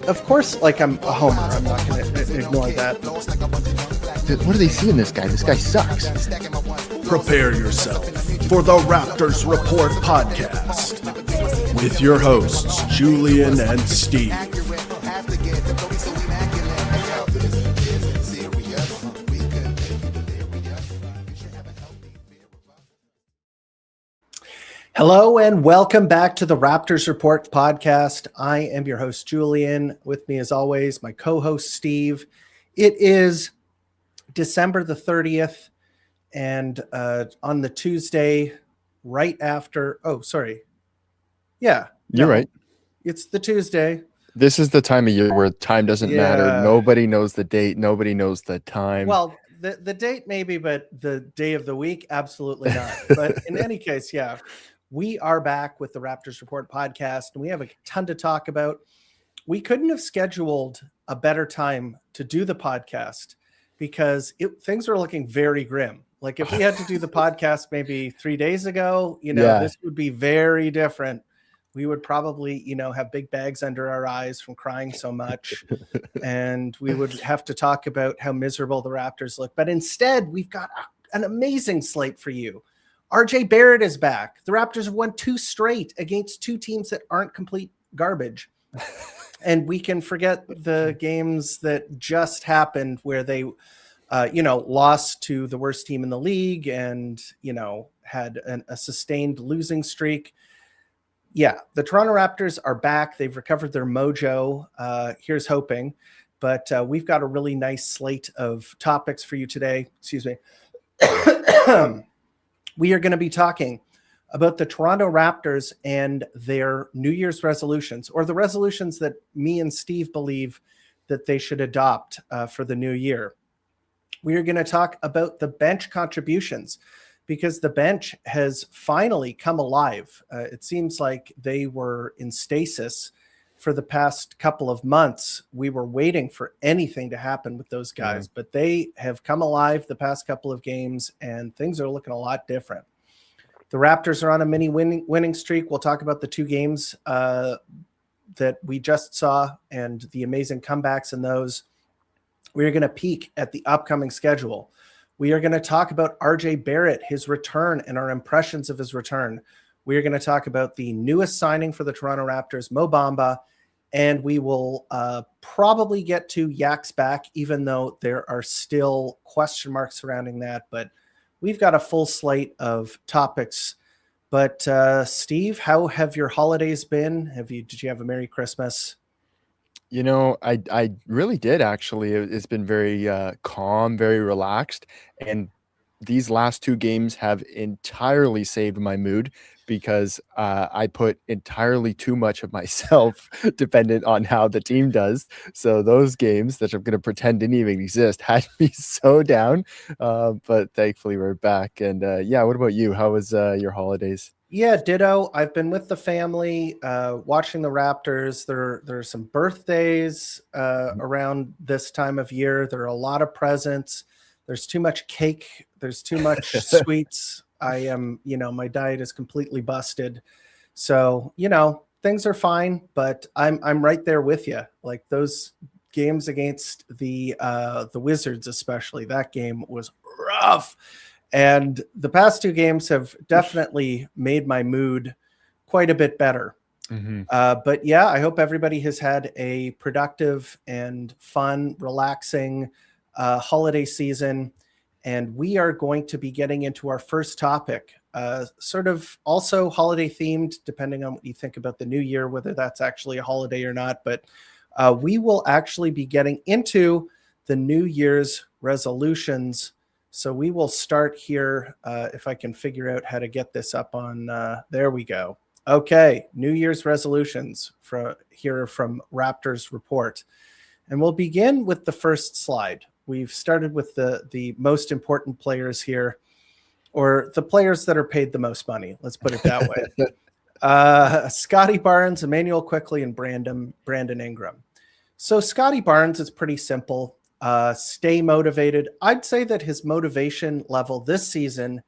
of course, like I'm a homer. I'm not going to ignore that. What do they see in this guy? This guy sucks. Prepare yourself for the Raptors Report podcast with your hosts, Julian and Steve. Hello and welcome back to the Raptors Report podcast. I am your host, Julian. With me, as always, my co-host, Steve. It is December the 30th, and on the Tuesday, right after... Oh, sorry. Yeah. You're right. It's the Tuesday. This is the time of year where time doesn't matter. Nobody knows the date. Nobody knows the time. Well, the date maybe, but the day of the week, absolutely not. But in any case, yeah. We are back with the Raptors Report podcast, and we have a ton to talk about. We couldn't have scheduled a better time to do the podcast because things were looking very grim. Like if we had to do the podcast maybe 3 days ago, this would be very different. We would probably, have big bags under our eyes from crying so much. And we would have to talk about how miserable the Raptors look. But instead, we've got an amazing slate for you. RJ Barrett is back. The Raptors have won 2 straight against 2 teams that aren't complete garbage. And we can forget the games that just happened where they, lost to the worst team in the league and, had a sustained losing streak. Yeah, the Toronto Raptors are back. They've recovered their mojo. Here's hoping. But we've got a really nice slate of topics for you today. Excuse me. We are going to be talking about the Toronto Raptors and their New Year's resolutions, or the resolutions that me and Steve believe that they should adopt for the new year. We are going to talk about the bench contributions because the bench has finally come alive. It seems like they were in stasis for the past couple of months. We were waiting for anything to happen with those guys, but they have come alive the past couple of games and things are looking a lot different. The Raptors are on a mini winning streak. We'll talk about the 2 games that we just saw and the amazing comebacks in those. We're going to peek at the upcoming schedule. We are going to talk about RJ Barrett, his return, and our impressions of his return. We are going to talk about the newest signing for the Toronto Raptors, Mo Bamba, and we will probably get to Yak's back, even though there are still question marks surrounding that. But we've got a full slate of topics. But Steve, how have your holidays been? Did you have a Merry Christmas? I really did, actually. It's been very calm, very relaxed. And these last 2 games have entirely saved my mood because I put entirely too much of myself dependent on how the team does. So those games that I'm going to pretend didn't even exist had me so down. But thankfully we're back. And what about you? How was your holidays? Yeah, ditto. I've been with the family, watching the Raptors. There are some birthdays around this time of year. There are a lot of presents. There's too much cake. There's too much sweets. I am, my diet is completely busted. So, things are fine, but I'm right there with you. Like those games against the Wizards, especially, that game was rough. And the past 2 games have definitely made my mood quite a bit better. But yeah, I hope everybody has had a productive and fun, relaxing holiday season. And we are going to be getting into our first topic, sort of also holiday themed, depending on what you think about the new year, whether that's actually a holiday or not. But we will actually be getting into the New Year's resolutions. So we will start here, if I can figure out how to get this up on, there we go. Okay, New Year's resolutions from Raptors Report. And we'll begin with the first slide. We've started with the most important players here, or the players that are paid the most money. Let's put it that way. Scotty Barnes, Emmanuel Quickley, and Brandon Ingram. So Scotty Barnes is pretty simple. Stay motivated. I'd say that his motivation level this season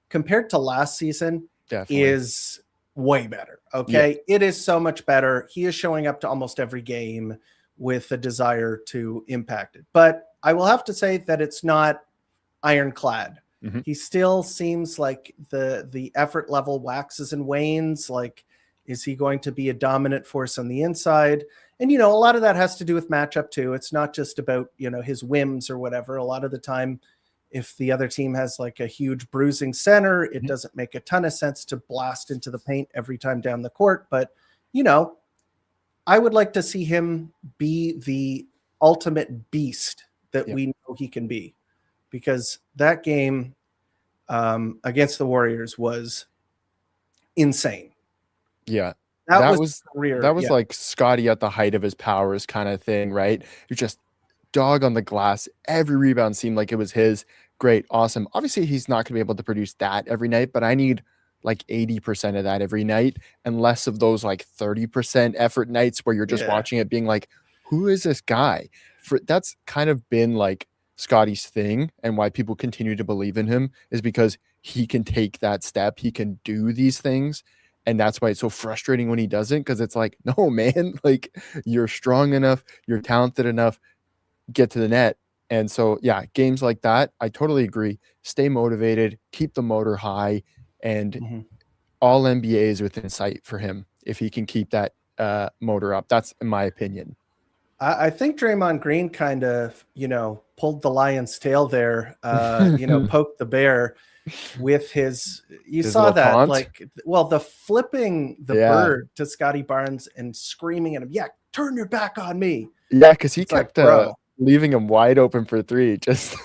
compared to last season is way better. Okay. Yeah. It is so much better. He is showing up to almost every game with a desire to impact it. But I will have to say that it's not ironclad. Mm-hmm. He still seems like the effort level waxes and wanes. Like, is he going to be a dominant force on the inside? And, a lot of that has to do with matchup too. It's not just about, his whims or whatever. A lot of the time, if the other team has like a huge bruising center, it doesn't make a ton of sense to blast into the paint every time down the court. But, I would like to see him be the ultimate beast that we know he can be, because that game against the Warriors was insane. Yeah. That was like Scotty at the height of his powers kind of thing, right? You just dog on the glass. Every rebound seemed like it was his. Great. Awesome. Obviously, he's not going to be able to produce that every night, but I need like 80% of that every night and less of those like 30% effort nights where you're just watching it being like, who is this guy? That's kind of been like Scotty's thing, and why people continue to believe in him is because he can take that step. He can do these things. And that's why it's so frustrating when he doesn't, because it's like, no, man, like you're strong enough, you're talented enough, get to the net. And so, yeah, games like that, I totally agree. Stay motivated, keep the motor high, and all NBA is within sight for him if he can keep that motor up. That's in my opinion. I think Draymond Green kind of, pulled the lion's tail there, poked the bear with his saw that taunt. The flipping the bird to Scotty Barnes and screaming at him, turn your back on me. Yeah, because he kept leaving him wide open for three. Just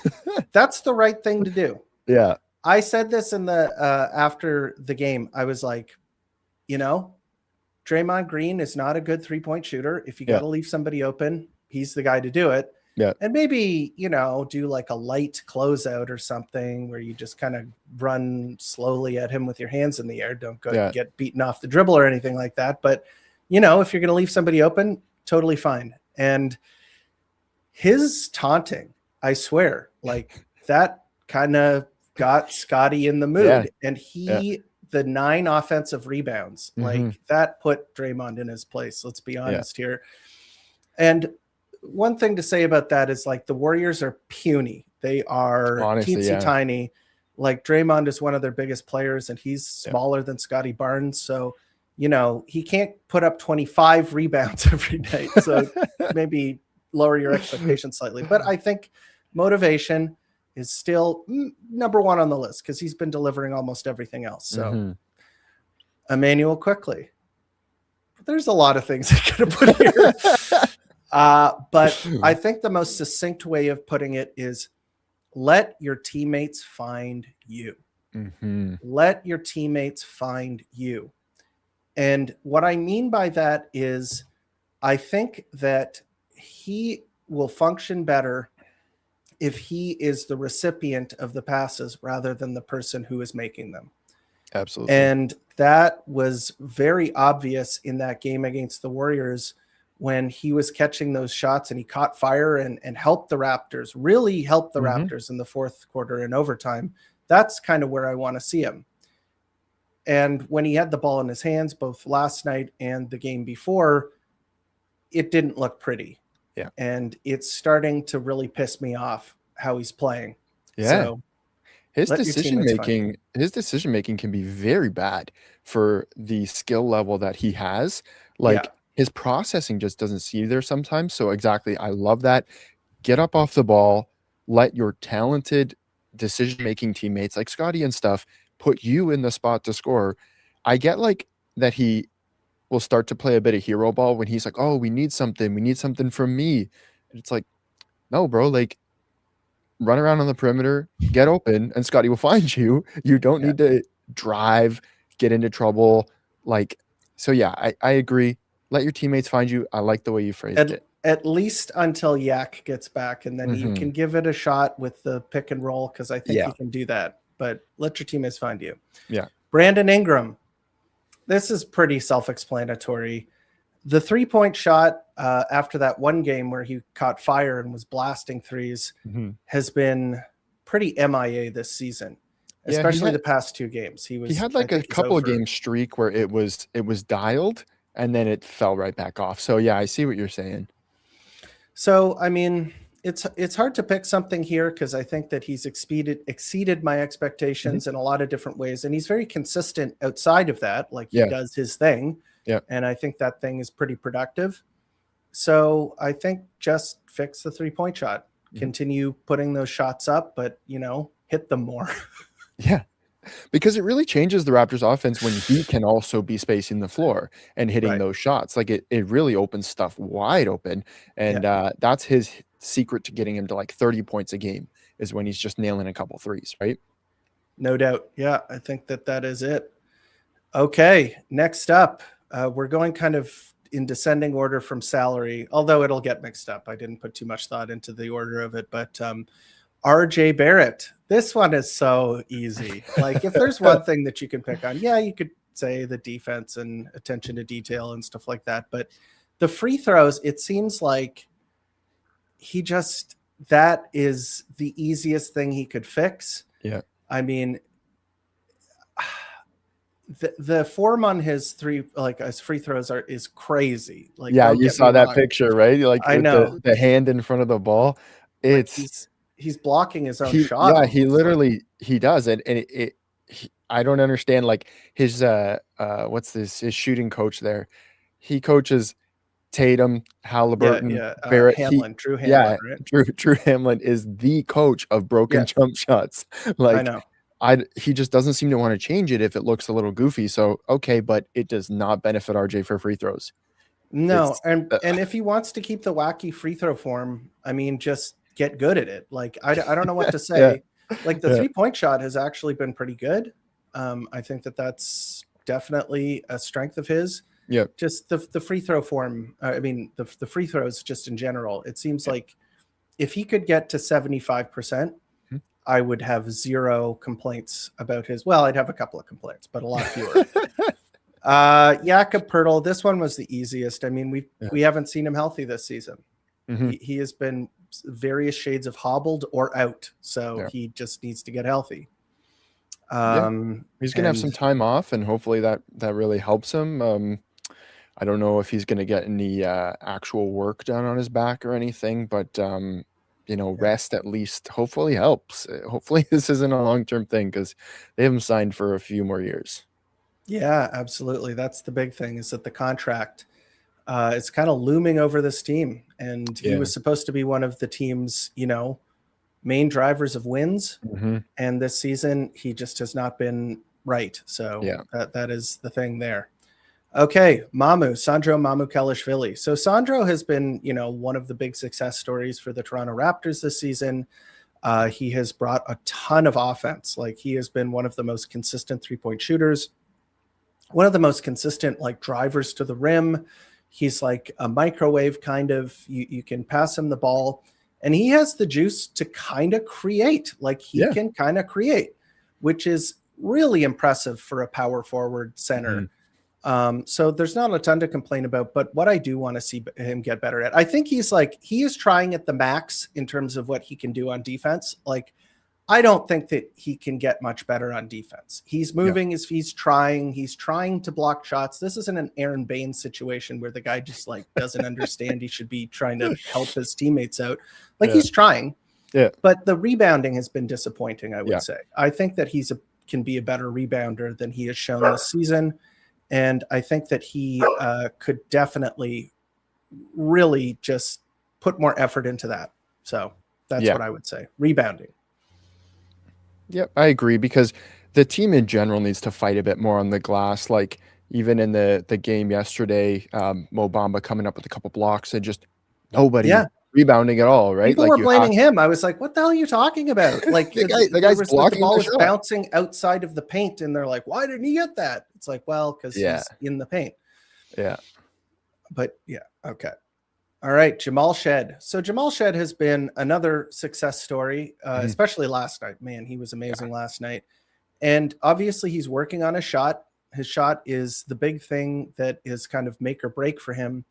that's the right thing to do. Yeah. I said this in the after the game. I was like, Draymond Green is not a good 3-point shooter. If you got to leave somebody open, he's the guy to do it. Yeah. And maybe, do like a light closeout or something where you just kind of run slowly at him with your hands in the air. Don't go get beaten off the dribble or anything like that. But, if you're going to leave somebody open, totally fine. And his taunting, I swear, like that kind of got Scotty in the mood. Yeah. And the 9 offensive rebounds, like that put Draymond in his place. Let's be honest here. And one thing to say about that is like the Warriors are puny. They are teensy tiny. Like Draymond is one of their biggest players and he's smaller than Scotty Barnes. So, he can't put up 25 rebounds every night. So maybe lower your expectations slightly. But I think motivation is still number one on the list because he's been delivering almost everything else. So Emmanuel quickly. There's a lot of things I could have put here. But I think the most succinct way of putting it is let your teammates find you. Let your teammates find you. And what I mean by that is I think that he will function better if he is the recipient of the passes rather than the person who is making them. Absolutely. And that was very obvious in that game against the Warriors when he was catching those shots and he caught fire and helped the Raptors, really helped the Raptors in the fourth quarter and overtime. That's kind of where I want to see him. And when he had the ball in his hands, both last night and the game before, it didn't look pretty. Yeah. And it's starting to really piss me off how he's playing. Yeah. So his decision making can be very bad for the skill level that he has. His processing just doesn't see there sometimes. So exactly. I love that. Get up off the ball, let your talented decision-making teammates like Scotty and stuff put you in the spot to score. I get like that he will start to play a bit of hero ball when he's like, oh, we need something from me. And it's like, no, bro, like run around on the perimeter, get open, and Scotty will find you. You don't need to drive, get into trouble. I agree. Let your teammates find you. I like the way you phrased it. At least until Yak gets back, and then you can give it a shot with the pick and roll because I think he can do that. But let your teammates find you. Yeah. Brandon Ingram. This is pretty self-explanatory. The 3-point shot after that one game where he caught fire and was blasting threes has been pretty MIA this season, especially the past 2 games. He had like a couple of game streak where it was dialed and then it fell right back off. So yeah, I see what you're saying. So, I mean, it's hard to pick something here because I think that he's exceeded my expectations in a lot of different ways, and he's very consistent outside of that. Like he Yeah. does his thing, Yeah. and I think that thing is pretty productive. So I think just fix the 3-point shot, continue putting those shots up, but hit them more. Yeah. Because it really changes the Raptors offense when he can also be spacing the floor and hitting Right. those shots. Like it really opens stuff wide open. And that's his secret to getting him to like 30 points a game is when he's just nailing a couple threes, right? No doubt. Yeah, I think that is it. Okay, next up, we're going kind of in descending order from salary, although it'll get mixed up. I didn't put too much thought into the order of it, but RJ Barrett. This one is so easy. Like if there's one thing that you can pick on, you could say the defense and attention to detail and stuff like that. But the free throws, it seems like that is the easiest thing he could fix. Yeah. I mean, the form on his free throws is crazy. Like, you saw that picture, right? Like I know the hand in front of the ball. It's he's blocking his own shot. Yeah, he literally he does, and I don't understand like his what's this? His shooting coach there. He coaches Tatum, Halliburton, Barrett, Drew Hamlin, right? Drew Hamlin is the coach of broken jump shots. Like I know. He just doesn't seem to want to change it if it looks a little goofy. So okay, but it does not benefit RJ for free throws. No, and if he wants to keep the wacky free throw form, I mean, just get good at it. Like I don't know what to say. Like the 3-point shot has actually been pretty good. I think that's definitely a strength of his. Yeah, just the free throw form. I mean, the free throws just in general. It seems like if he could get to 75%. I would have zero complaints about his. Well, I'd have a couple of complaints, but a lot fewer. Jakob Poeltl, this one was the easiest. I mean, we haven't seen him healthy this season. He has been various shades of hobbled or out, so he just needs to get healthy. He's gonna have some time off, and hopefully that really helps him. I don't know if he's gonna get any actual work done on his back or anything, but rest at least hopefully helps. Hopefully this isn't a long-term thing because they haven't signed for a few more years. Yeah, absolutely. That's the big thing, is that the contract is kind of looming over this team. And he was supposed to be one of the team's, main drivers of wins. And this season, he just has not been right. So that is the thing there. Okay, Sandro Mamukelashvili. So Sandro has been, one of the big success stories for the Toronto Raptors this season. He has brought a ton of offense. Like he has been one of the most consistent 3-point shooters, one of the most consistent like drivers to the rim. He's like a microwave kind of. You can pass him the ball, and he has the juice to kind of create. Like he can kind of create, which is really impressive for a power forward center. So there's not a ton to complain about, but what I do want to see him get better at, I think he is trying at the max in terms of what he can do on defense. Like, I don't think that he can get much better on defense. He's moving he's trying to block shots. This isn't an Aaron Baines situation where the guy just like doesn't understand he should be trying to help his teammates out. Like he's trying, but the rebounding has been disappointing. I would say, I think that can be a better rebounder than he has shown this season. And I think that he could definitely really just put more effort into that. So that's what I would say. Rebounding. Yep, I agree, because the team in general needs to fight a bit more on the glass. Like even in the game yesterday, Mo Bamba coming up with a couple blocks and just nobody rebounding at all, right? People were blaming him. I was like, what the hell are you talking about? Like the guy's blocking, the ball was bouncing outside of the paint, and they're like, why didn't he get that? It's like, well, because he's in the paint. Yeah. But okay. All right, Jamal Shed. So Jamal Shed has been another success story, especially last night. Man, he was amazing last night. And obviously he's working on a shot. His shot is the big thing that is kind of make or break for him.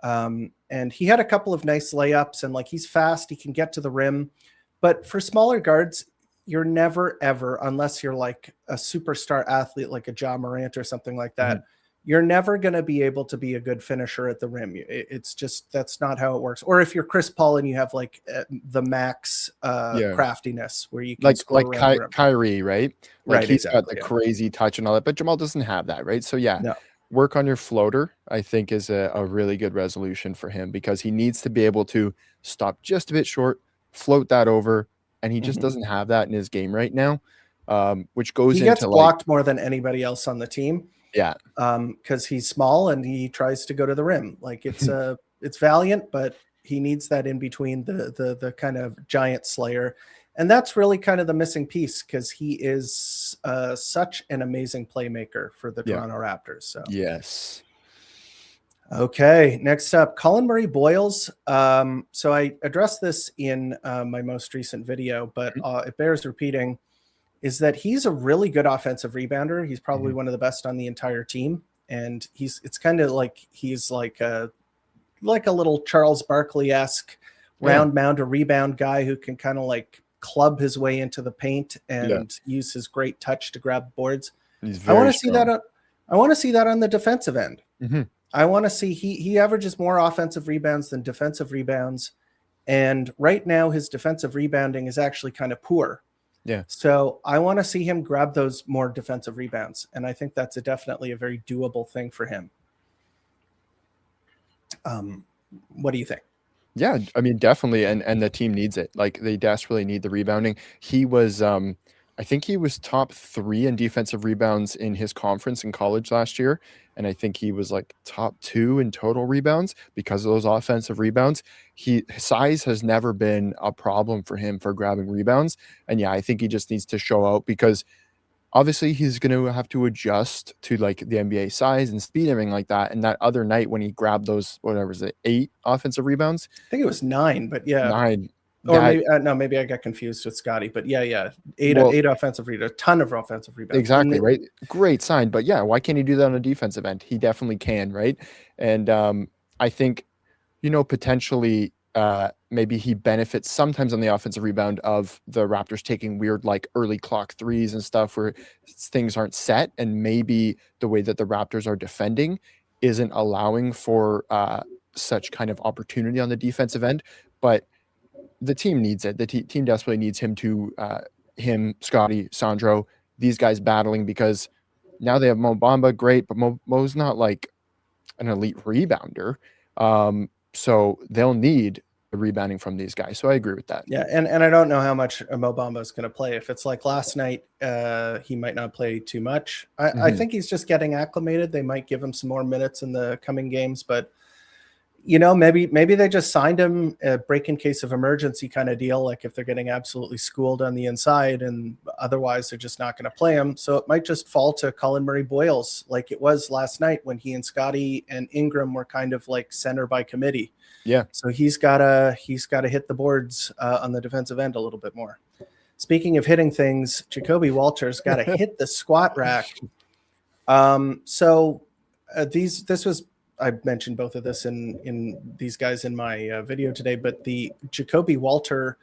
And he had a couple of nice layups, and like he's fast, he can get to the rim. But for smaller guards, you're never, ever, unless you're like a superstar athlete like a Ja Morant or something like that, you're never going to be able to be a good finisher at the rim. It's just, that's not how it works. Or if you're Chris Paul and you have like the max craftiness where you can score around the rim. Kyrie, right? Like Right, he's got exactly, the crazy touch and all that, but Jamal doesn't have that, right? So yeah, No. work on your floater, I think, is a really good resolution for him, because he needs to be able to stop just a bit short, float that over, and he just doesn't have that in his game right now, which goes he into gets blocked more than anybody else on the team. Yeah. Because he's small and he tries to go to the rim. Like it's valiant, but he needs that in between the kind of giant slayer. And that's really kind of the missing piece, because he is such an amazing playmaker for the Toronto Raptors. So yes. Okay, next up, Colin Murray Boyles. So I addressed this in my most recent video, but it bears repeating, is that he's a really good offensive rebounder. He's probably one of the best on the entire team. And it's kind of like he's like a little Charles Barkley-esque round mound or rebound guy who can kind of like club his way into the paint and use his great touch to grab boards. I want to see that. I want to see that on the defensive end. I want to see he averages more offensive rebounds than defensive rebounds. And right now his defensive rebounding is actually kind of poor. Yeah. So I want to see him grab those more defensive rebounds. And I think that's definitely a very doable thing for him. What do you think? Yeah, I mean, definitely. And the team needs it. Like, they desperately need the rebounding. He was, I think he was top 3 in defensive rebounds in his conference in college last year. And I think he was like top 2 in total rebounds because of those offensive rebounds. His size has never been a problem for him for grabbing rebounds. And yeah, I think he just needs to show out, because obviously he's going to have to adjust to like the NBA size and speed, everything like that. And that other night when he grabbed those, whatever was it, 8 offensive rebounds? I think it was 9, but yeah. 9. Or maybe, no, maybe I got confused with Scotty, but yeah. 8 offensive rebounds, a ton of offensive rebounds. Exactly, right? Great sign. But yeah, why can't he do that on a defensive end? He definitely can, right? And I think, potentially maybe he benefits sometimes on the offensive rebound of the Raptors taking weird like early clock threes and stuff where things aren't set, and maybe the way that the Raptors are defending isn't allowing for such kind of opportunity on the defensive end. But the team needs it. The team desperately needs him to him, Scotty, Sandro, these guys battling, because now they have Mo Bamba, great, but Mo's not like an elite rebounder. So they'll need the rebounding from these guys. So I agree with that. Yeah, and I don't know how much Mo Bamba is going to play. If it's like last night, he might not play too much. I think he's just getting acclimated. They might give him some more minutes in the coming games, but maybe they just signed him a break in case of emergency kind of deal, like if they're getting absolutely schooled on the inside and otherwise they're just not going to play him. So it might just fall to Colin Murray Boyles like it was last night when he and Scotty and Ingram were kind of like center by committee. Yeah. So he's gotta hit the boards on the defensive end a little bit more. Speaking of hitting things, Jacoby Walter's got to hit the squat rack. I mentioned both of this in these guys in my video today, but the Jacoby Walter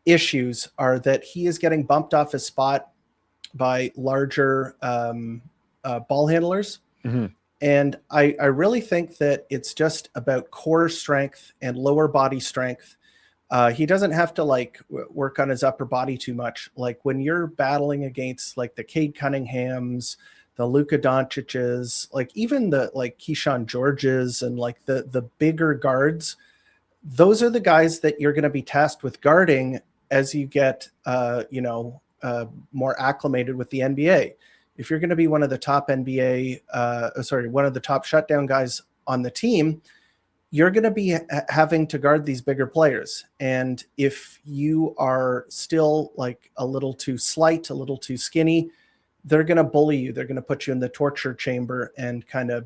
issues are that he is getting bumped off his spot by larger ball handlers. And I really think that it's just about core strength and lower body strength. He doesn't have to like work on his upper body too much. Like when you're battling against like the Cade Cunninghams, the Luka Doncic's, like even the like Keyshawn Georges and like the bigger guards, those are the guys that you're going to be tasked with guarding as you get more acclimated with the NBA. If you're going to be one of the top one of the top shutdown guys on the team, you're going to be having to guard these bigger players. And if you are still like a little too slight, a little too skinny, they're going to bully you. They're going to put you in the torture chamber and kind of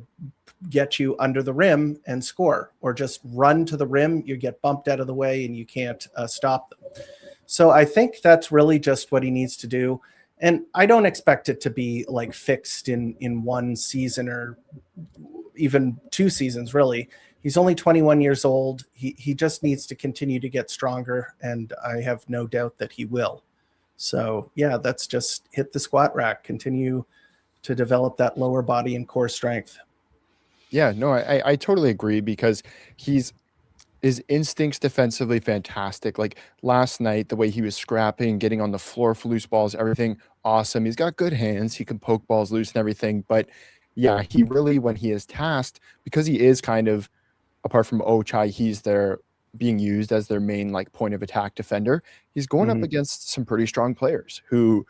get you under the rim and score, or just run to the rim. You get bumped out of the way and you can't stop them. So I think that's really just what he needs to do. And I don't expect it to be like fixed in one season or even 2 seasons, really. He's only 21 years old. He just needs to continue to get stronger, and I have no doubt that he will. So yeah, that's just hit the squat rack, continue to develop that lower body and core strength. Yeah, no, I totally agree because his instincts defensively fantastic. Like last night, the way he was scrapping, getting on the floor for loose balls, everything awesome. He's got good hands. He can poke balls loose and everything. But yeah, he really, when he is tasked, because he is kind of, apart from Ochai, he's their being used as their main like point of attack defender. He's going up against some pretty strong players who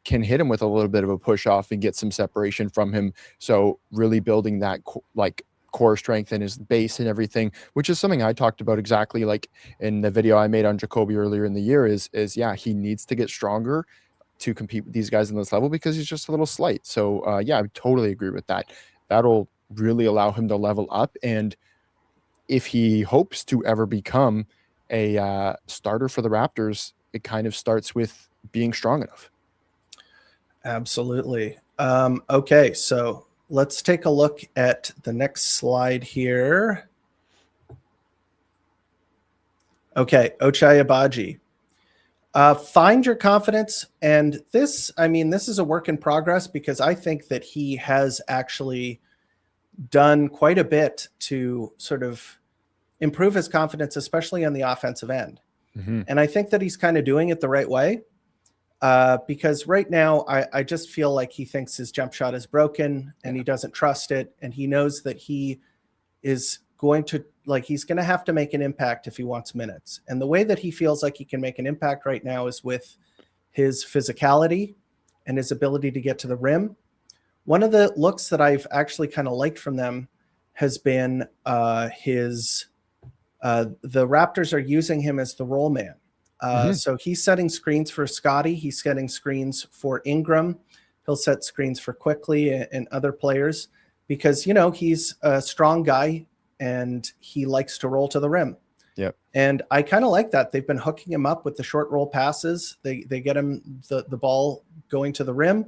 can hit him with a little bit of a push off and get some separation from him. So really building that like core strength in his base and everything, which is something I talked about exactly like in the video I made on Jacoby earlier in the year is yeah, he needs to get stronger to compete with these guys in this level because he's just a little slight. So yeah, I totally agree with that. That'll really allow him to level up. And if he hopes to ever become a starter for the Raptors, it kind of starts with being strong enough. Absolutely. Okay, so let's take a look at the next slide here. Okay, Ochai Agbaji. Find your confidence. And this, I mean, this is a work in progress because I think that he has actually done quite a bit to sort of improve his confidence, especially on the offensive end. And I think that he's kind of doing it the right way. Because right now I just feel like he thinks his jump shot is broken and he doesn't trust it. And he knows that he is going to he's going to have to make an impact if he wants minutes. And the way that he feels like he can make an impact right now is with his physicality and his ability to get to the rim. One of the looks that I've actually kind of liked from them has been the Raptors are using him as the roll man. So he's setting screens for Scotty. He's setting screens for Ingram. He'll set screens for Quickly and other players because, you know, he's a strong guy and he likes to roll to the rim. Yep. And I kind of like that. They've been hooking him up with the short roll passes. They get him the ball going to the rim.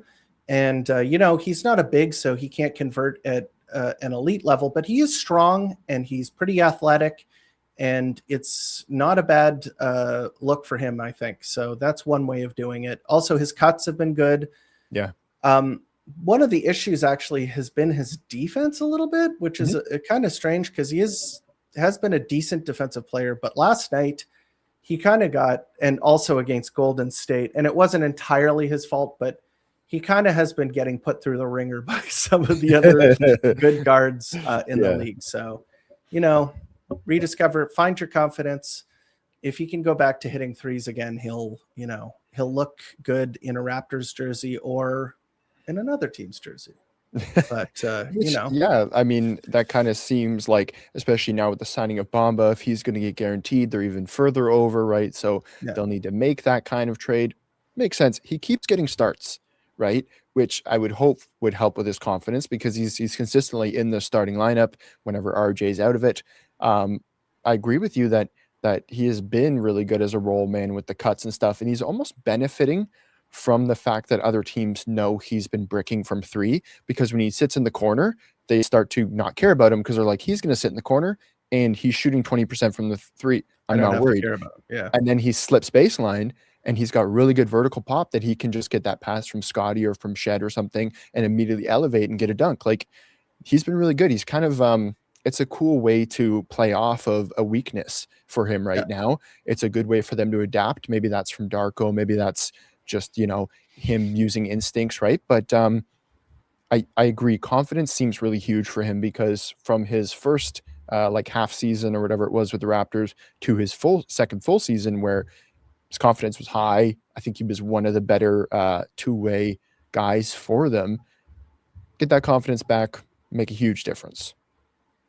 And, you know, he's not a big, so he can't convert at an elite level, but he is strong and he's pretty athletic. And it's not a bad look for him, I think. So that's one way of doing it. Also, his cuts have been good. Yeah. One of the issues actually has been his defense a little bit, which is a kind of strange because he has been a decent defensive player. But last night he kind of got, and also against Golden State, and it wasn't entirely his fault, but he kind of has been getting put through the ringer by some of the other good guards in the league. So, you know, rediscover, find your confidence. If he can go back to hitting threes again, he'll look good in a Raptors jersey or in another team's jersey. But yeah, I mean, that kind of seems like, especially now with the signing of Bamba, if he's going to get guaranteed, they're even further over, right? So they'll need to make that kind of trade. Makes sense. He keeps getting starts, right? Which I would hope would help with his confidence because he's consistently in the starting lineup whenever RJ's out of it. I agree with you that he has been really good as a role man with the cuts and stuff, and he's almost benefiting from the fact that other teams know he's been bricking from three, because when he sits in the corner, they start to not care about him because they're like, he's going to sit in the corner and he's shooting 20% from the three. I'm not worried. Yeah. And then he slips baseline and he's got really good vertical pop that he can just get that pass from Scotty or from Shed or something and immediately elevate and get a dunk. Like, he's been really good. He's kind of, it's a cool way to play off of a weakness for him right now. It's a good way for them to adapt. Maybe that's from Darko. Maybe that's just, you know, him using instincts, right? But I agree. Confidence seems really huge for him because from his first like half season or whatever it was with the Raptors to his second full season where his confidence was high, I think he was one of the better two-way guys for them. Get that confidence back, make a huge difference.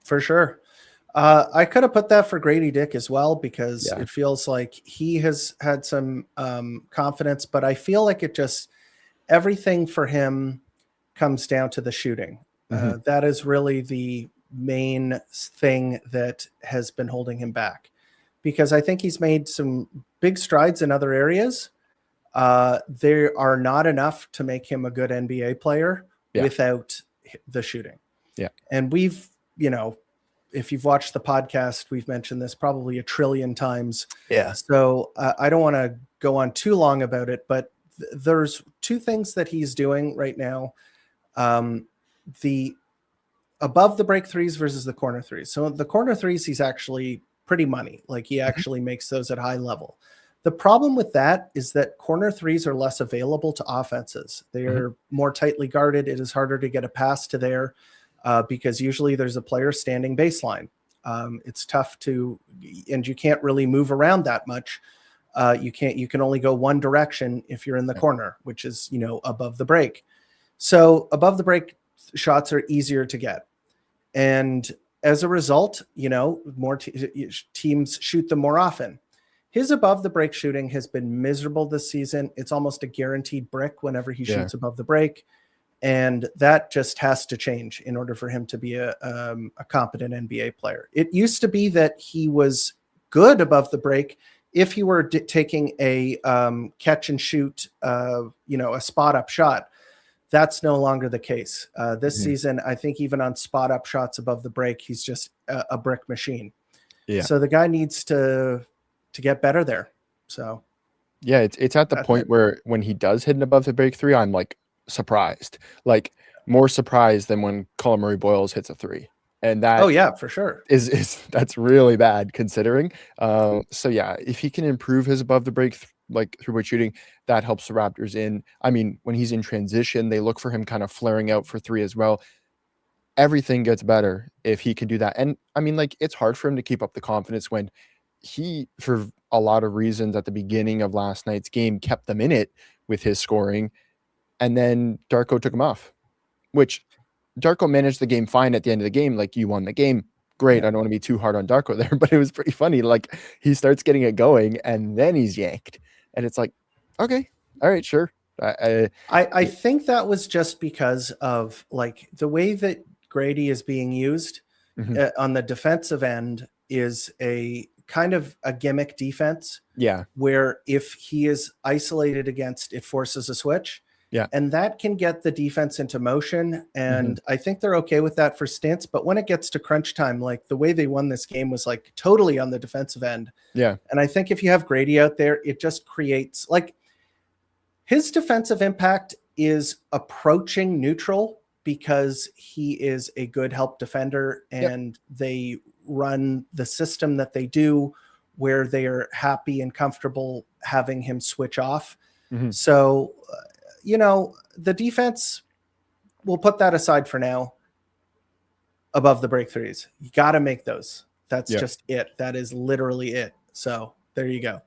For sure. I could have put that for Grady Dick as well because it feels like he has had some confidence, but I feel like everything for him comes down to the shooting. That is really the main thing that has been holding him back because I think he's made some big strides in other areas. There are not enough to make him a good NBA player without the shooting. Yeah. And we've, you know, if you've watched the podcast, we've mentioned this probably a trillion times. Yeah. So I don't want to go on too long about it, but there's two things that he's doing right now The above the break threes versus the corner threes. So the corner threes, he's actually pretty money. Like he actually makes those at high level. The problem with that is that corner threes are less available to offenses. They are more tightly guarded. It is harder to get a pass to there because usually there's a player standing baseline. It's tough to, and you can't really move around that much. You can only go one direction if you're in the corner, which is, above the break. So above the break shots are easier to get. And as a result, more teams shoot them more often. His above the break shooting has been miserable this season. It's almost a guaranteed brick whenever he shoots above the break. And that just has to change in order for him to be a competent NBA player. It used to be that he was good above the break if he were taking a catch and shoot, a spot up shot. That's no longer the case. This season, I think even on spot up shots above the break, he's just a brick machine. Yeah. So the guy needs to get better there. So yeah, it's at the point where when he does hit an above the break three, I'm like surprised, like more surprised than when Colin Murray Boyles hits a three. And that, oh yeah, for sure, is that's really bad considering. So yeah, if he can improve his above the break like three-point shooting, that helps the Raptors in. I mean, when he's in transition, they look for him kind of flaring out for three as well. Everything gets better if he can do that. And I mean, like, it's hard for him to keep up the confidence when he, for a lot of reasons at the beginning of last night's game, kept them in it with his scoring. And then Darko took him off, which Darko managed the game fine at the end of the game. Like, you won the game. Great. I don't want to be too hard on Darko there, but it was pretty funny. Like, he starts getting it going and then he's yanked. And it's like, okay, all right, sure. I think that was just because of like the way that Grady is being used on the defensive end is a kind of a gimmick defense. Yeah. Where if he is isolated against, it forces a switch. Yeah. And that can get the defense into motion. And I think they're okay with that for stints. But when it gets to crunch time, like the way they won this game was like totally on the defensive end. Yeah. And I think if you have Grady out there, it just creates like his defensive impact is approaching neutral because he is a good help defender and they run the system that they do where they are happy and comfortable having him switch off. So, the defense, we'll put that aside for now. Above the break threes, you got to make those. That's just it. That is literally it. So there you go.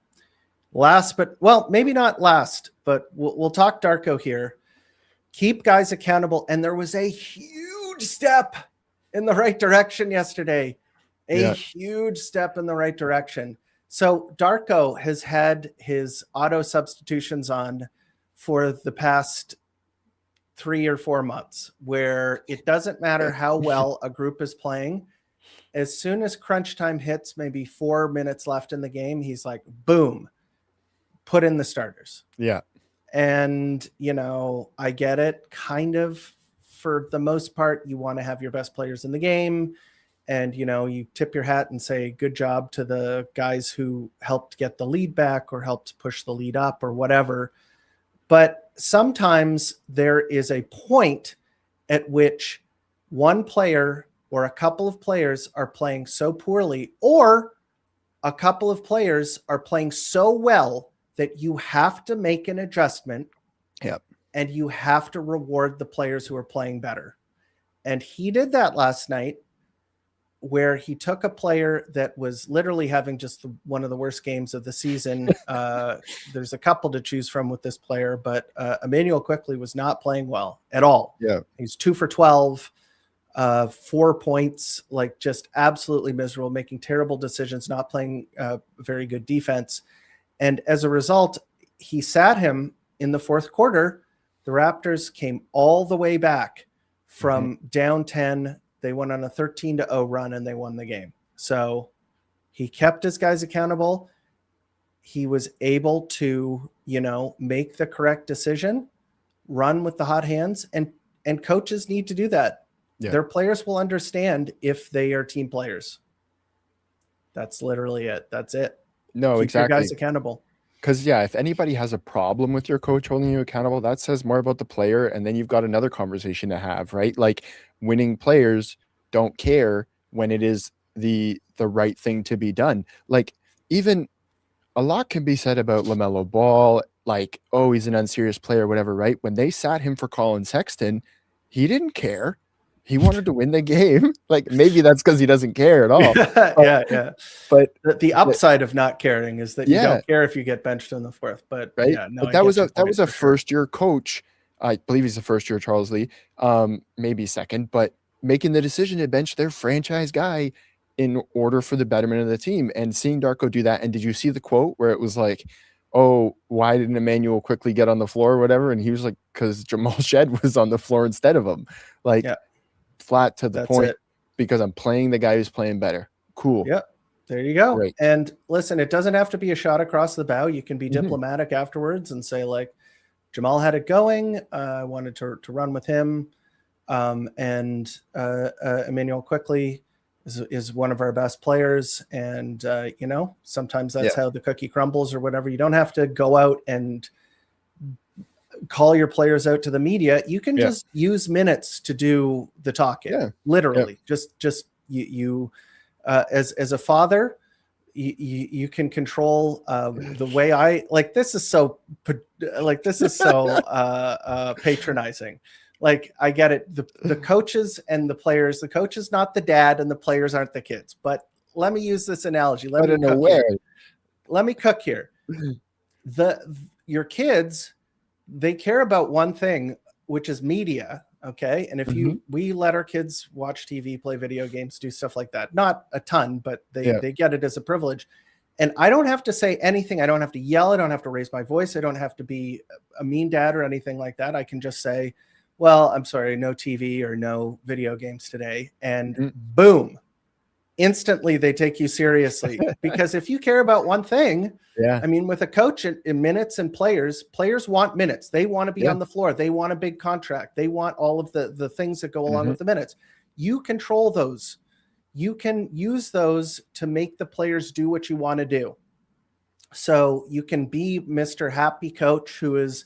Last, but well, maybe not last, but we'll talk Darko here. Keep guys accountable. And there was a huge step in the right direction yesterday. A huge step in the right direction. So Darko has had his auto substitutions on for the past 3 or 4 months, where it doesn't matter how well a group is playing. As soon as crunch time hits, maybe 4 minutes left in the game, he's like, boom, put in the starters. Yeah. And, I get it kind of for the most part. You want to have your best players in the game. And, you tip your hat and say, good job to the guys who helped get the lead back or helped push the lead up or whatever. But sometimes there is a point at which one player or a couple of players are playing so poorly, or a couple of players are playing so well that you have to make an adjustment. Yep. And you have to reward the players who are playing better. And he did that last night, where he took a player that was literally having just one of the worst games of the season. There's a couple to choose from with this player, but Emmanuel Quickley was not playing well at all. Yeah. He's 2 for 12, 4 points, like just absolutely miserable, making terrible decisions, not playing very good defense. And as a result, he sat him in the fourth quarter. The Raptors came all the way back from down 10. They went on a 13-0 run and they won the game. So he kept his guys accountable. He was able to, make the correct decision, run with the hot hands, and coaches need to do that. Yeah. Their players will understand if they are team players. That's literally it. That's it. No, Keep exactly. your guys accountable. Because, yeah, if anybody has a problem with your coach holding you accountable, that says more about the player. And then you've got another conversation to have, right? Like, winning players don't care when it is the right thing to be done. Like, even a lot can be said about LaMelo Ball, like, oh, he's an unserious player, whatever, right? When they sat him for Colin Sexton, he didn't care. He wanted to win the game. Like, maybe that's because he doesn't care at all. Yeah. But the upside of not caring is that you Yeah. don't care if you get benched in the fourth. But right? yeah, no, But I that get was your a point for sure. first year coach. I believe he's a first year Charles Lee, maybe second, but making the decision to bench their franchise guy in order for the betterment of the team, and seeing Darko do that. And did you see the quote where it was like, "Oh, why didn't Emmanuel quickly get on the floor or whatever?" And he was like, "Because Jamal Shed was on the floor instead of him." Like, Yeah. flat to the That's point. it. Because I'm playing the guy who's playing better. Cool. Yep. There you go. Great. And listen, it doesn't have to be a shot across the bow. You can be Mhm. diplomatic afterwards and say, like, Jamal had it going. I wanted to run with him. And Emmanuel quickly is one of our best players. And, sometimes that's how the cookie crumbles or whatever. You don't have to go out and call your players out to the media. You can just use minutes to do the talking. Yeah. Literally. Just you as a father, you can control the way I like. This is so patronizing. Like, I get it. The coaches and the players, the coach is not the dad and the players aren't the kids. But let me use this analogy. Let me cook here. Your kids, they care about one thing, which is media. Okay. And if we let our kids watch TV, play video games, do stuff like that, not a ton, but they get it as a privilege. And I don't have to say anything. I don't have to yell. I don't have to raise my voice. I don't have to be a mean dad or anything like that. I can just say, well, I'm sorry, no TV or no video games today. And boom, instantly they take you seriously. Because if you care about one thing, I mean, with a coach in minutes and players want minutes. They want to be on the floor. They want a big contract. They want all of the things that go along with the minutes. You control those. You can use those to make the players do what you want to do. So you can be Mr. Happy Coach who is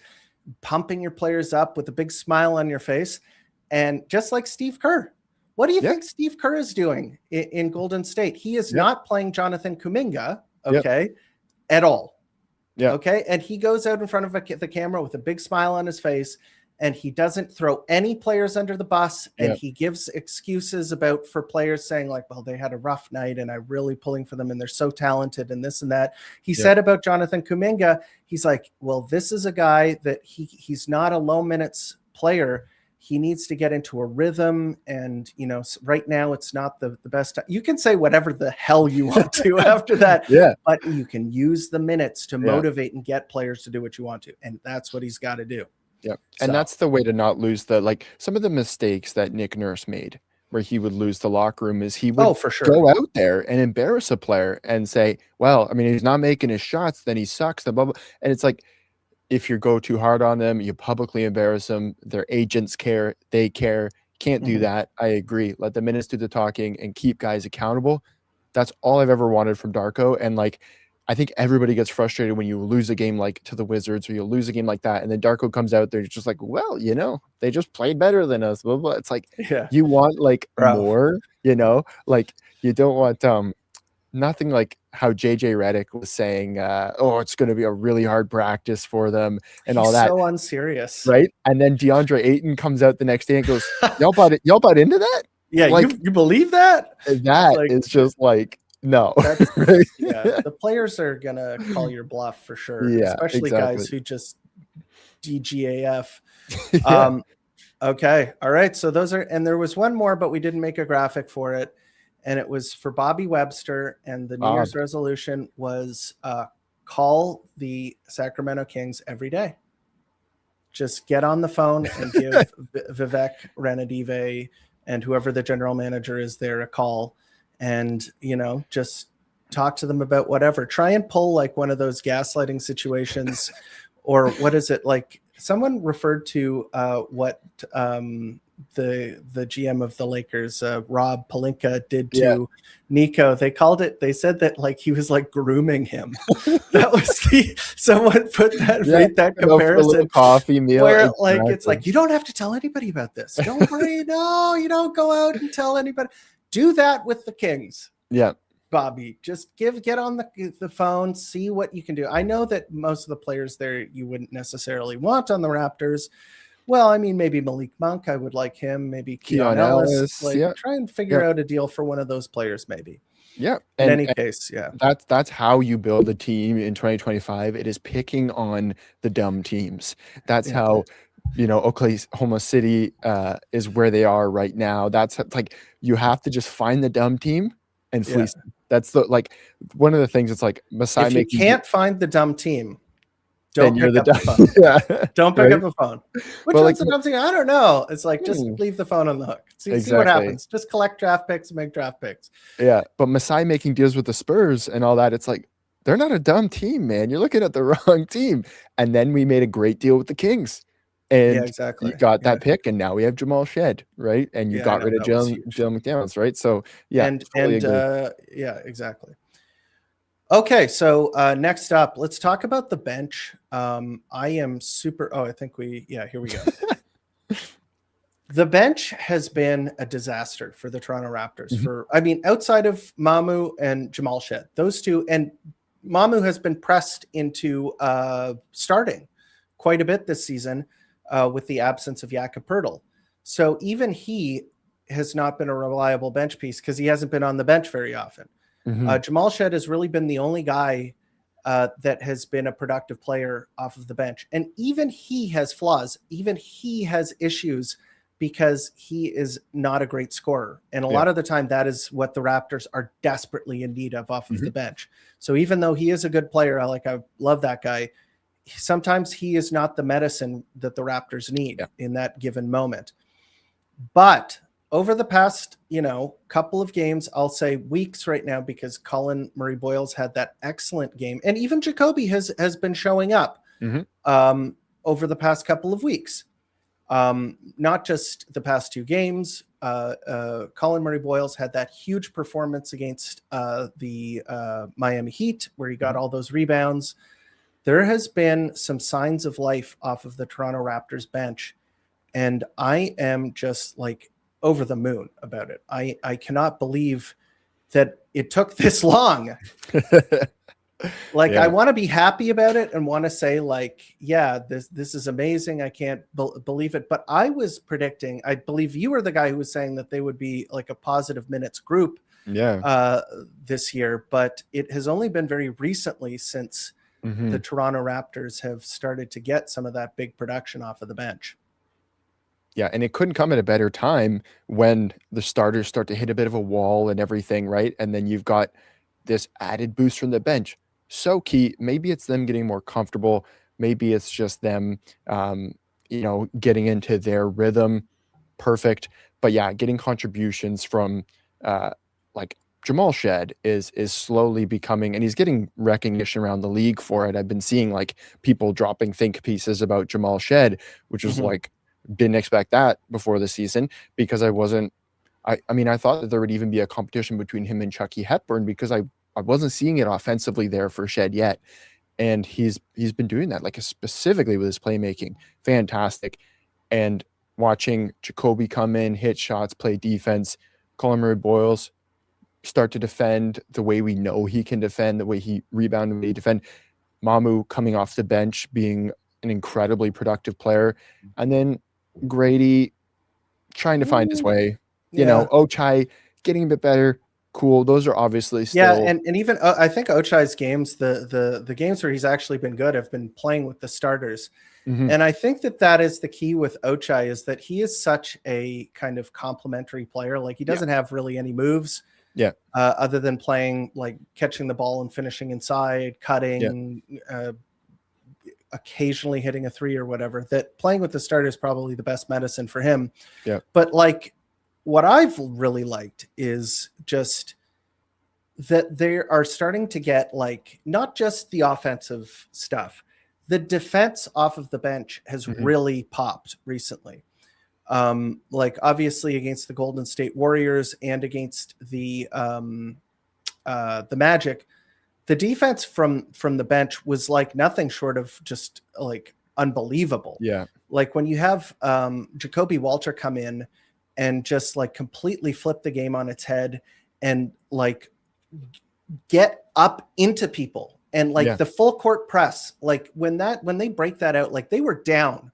pumping your players up with a big smile on your face. And just like Steve Kerr, what do you think Steve Kerr is doing in Golden State? He is not playing Jonathan Kuminga, at all. Okay. And he goes out in front of the camera with a big smile on his face, and he doesn't throw any players under the bus. And he gives excuses for players saying, like, well, they had a rough night and I'm really pulling for them and they're so talented and this and that. He said about Jonathan Kuminga, he's like, well, this is a guy that he's not a low minutes player. He needs to get into a rhythm. And, right now it's not the best time. You can say whatever the hell you want to after that, but you can use the minutes to motivate and get players to do what you want to. And that's what he's got to do. Yeah. And that's the way to not lose some of the mistakes that Nick Nurse made, where he would lose the locker room, is he would go out there and embarrass a player and say, well, I mean, he's not making his shots, then he sucks, blah, blah, blah. And it's like, if you go too hard on them, you publicly embarrass them. Their agents care. They care. Can't do that. I agree. Let the minutes do the talking and keep guys accountable. That's all I've ever wanted from Darko. And I think everybody gets frustrated when you lose a game like to the Wizards, or you lose a game like that. And then Darko comes out there, just like, well, they just played better than us. Blah, blah. It's like, you want more, you don't want nothing like how JJ Redick was saying, it's going to be a really hard practice for them and all that. So unserious. Right. And then DeAndre Ayton comes out the next day and goes, y'all bought into that? Yeah. You believe that? That is just like, no. Right? The players are going to call your bluff for sure. Especially guys who just DGAF. Okay. All right. So those and there was one more, but we didn't make a graphic for it. And it was for Bobby Webster, and the New Year's resolution was call the Sacramento Kings every day. Just get on the phone and give Vivek Ranadive and whoever the general manager is there a call, and just talk to them about whatever. Try and pull one of those gaslighting situations, or what is it like? Someone referred to what the GM of the Lakers, Rob Pelinka, did to Nico. They said that like he was like grooming him. That was someone made that comparison. Coffee meal. Where like it's like, you don't have to tell anybody about this. Don't worry. No, you don't go out and tell anybody. Do that with the Kings. Yeah. Bobby, just get on the phone, see what you can do. I know that most of the players there you wouldn't necessarily want on the Raptors. Well, I mean, maybe Malik Monk, I would like him. Maybe Keon Ellis. Try and figure out a deal for one of those players, maybe. Yeah. In any case, yeah. That's how you build a team in 2025. It is picking on the dumb teams. That's how, Oklahoma City is where they are right now. That's like, you have to just find the dumb team and fleece. That's one of the things. It's like Masai. If you can't find the dumb team, don't pick up the phone. Don't pick up the phone. Which one's the dumb team? I don't know. It's like, just leave the phone on the hook. See what happens. Just collect draft picks and make draft picks. Yeah, but Masai making deals with the Spurs and all that. It's like, they're not a dumb team, man. You're looking at the wrong team. And then we made a great deal with the Kings. And you got that pick, and now we have Jamal Shed, right? And you got rid of Joe McDaniels, right? So exactly. Okay, so next up, let's talk about the bench. I am super. Oh, I think here we go. The bench has been a disaster for the Toronto Raptors. Outside of Mamu and Jamal Shed, those two, and Mamu has been pressed into starting quite a bit this season. With the absence of Jakob Poeltl. So even he has not been a reliable bench piece because he hasn't been on the bench very often. Jamal Shed has really been the only guy that has been a productive player off of the bench. And even he has flaws. Even he has issues because he is not a great scorer. And a lot of the time, that is what the Raptors are desperately in need of off of the bench. So even though he is a good player, I love that guy, sometimes he is not the medicine that the Raptors need in that given moment. But over the past, couple of games, I'll say weeks right now, because Colin Murray-Boyles had that excellent game. And even Jacoby has been showing up over the past couple of weeks. Not just the past two games. Colin Murray-Boyles had that huge performance against the Miami Heat, where he got all those rebounds. There has been some signs of life off of the Toronto Raptors bench, and I am just over the moon about it. I cannot believe that it took this long. I want to be happy about it and want to say this is amazing. I can't believe it. But I was predicting, I believe you were the guy who was saying that they would be a positive minutes group this year, but it has only been very recently since the Toronto Raptors have started to get some of that big production off of the bench. Yeah, and it couldn't come at a better time when the starters start to hit a bit of a wall and everything, right? And then you've got this added boost from the bench. So key. Maybe it's them getting more comfortable. Maybe it's just them, getting into their rhythm. Perfect. But yeah, getting contributions from Jamal Shed is slowly becoming, and he's getting recognition around the league for it. I've been seeing people dropping think pieces about Jamal Shed, which was didn't expect that before the season, because I thought that there would even be a competition between him and Chucky Hepburn, because I wasn't seeing it offensively there for Shed yet. And he's been doing that, specifically with his playmaking. Fantastic. And watching Jacoby come in, hit shots, play defense, Colin Murray-Boyles start to defend the way we know he can defend, the way he rebounded, the way he defend. Mamu coming off the bench, being an incredibly productive player. And then Grady trying to find his way. Ochai getting a bit better. Cool. Those are obviously still. Yeah, and even I think Ochai's games, the games where he's actually been good, have been playing with the starters. And I think that is the key with Ochai, is that he is such a kind of complementary player. He doesn't have really any moves. Yeah. Other than playing, catching the ball and finishing inside, cutting, occasionally hitting a three or whatever. That playing with the starter is probably the best medicine for him. Yeah. But what I've really liked is just that they are starting to get not just the offensive stuff. The defense off of the bench has really popped recently. Like obviously against the Golden State Warriors and against the Magic, the defense from the bench was like nothing short of just like unbelievable. Yeah. Like when you have Jacoby Walter come in and just like completely flip the game on its head and like get up into people and like the full court press, like when they break that out, like they were down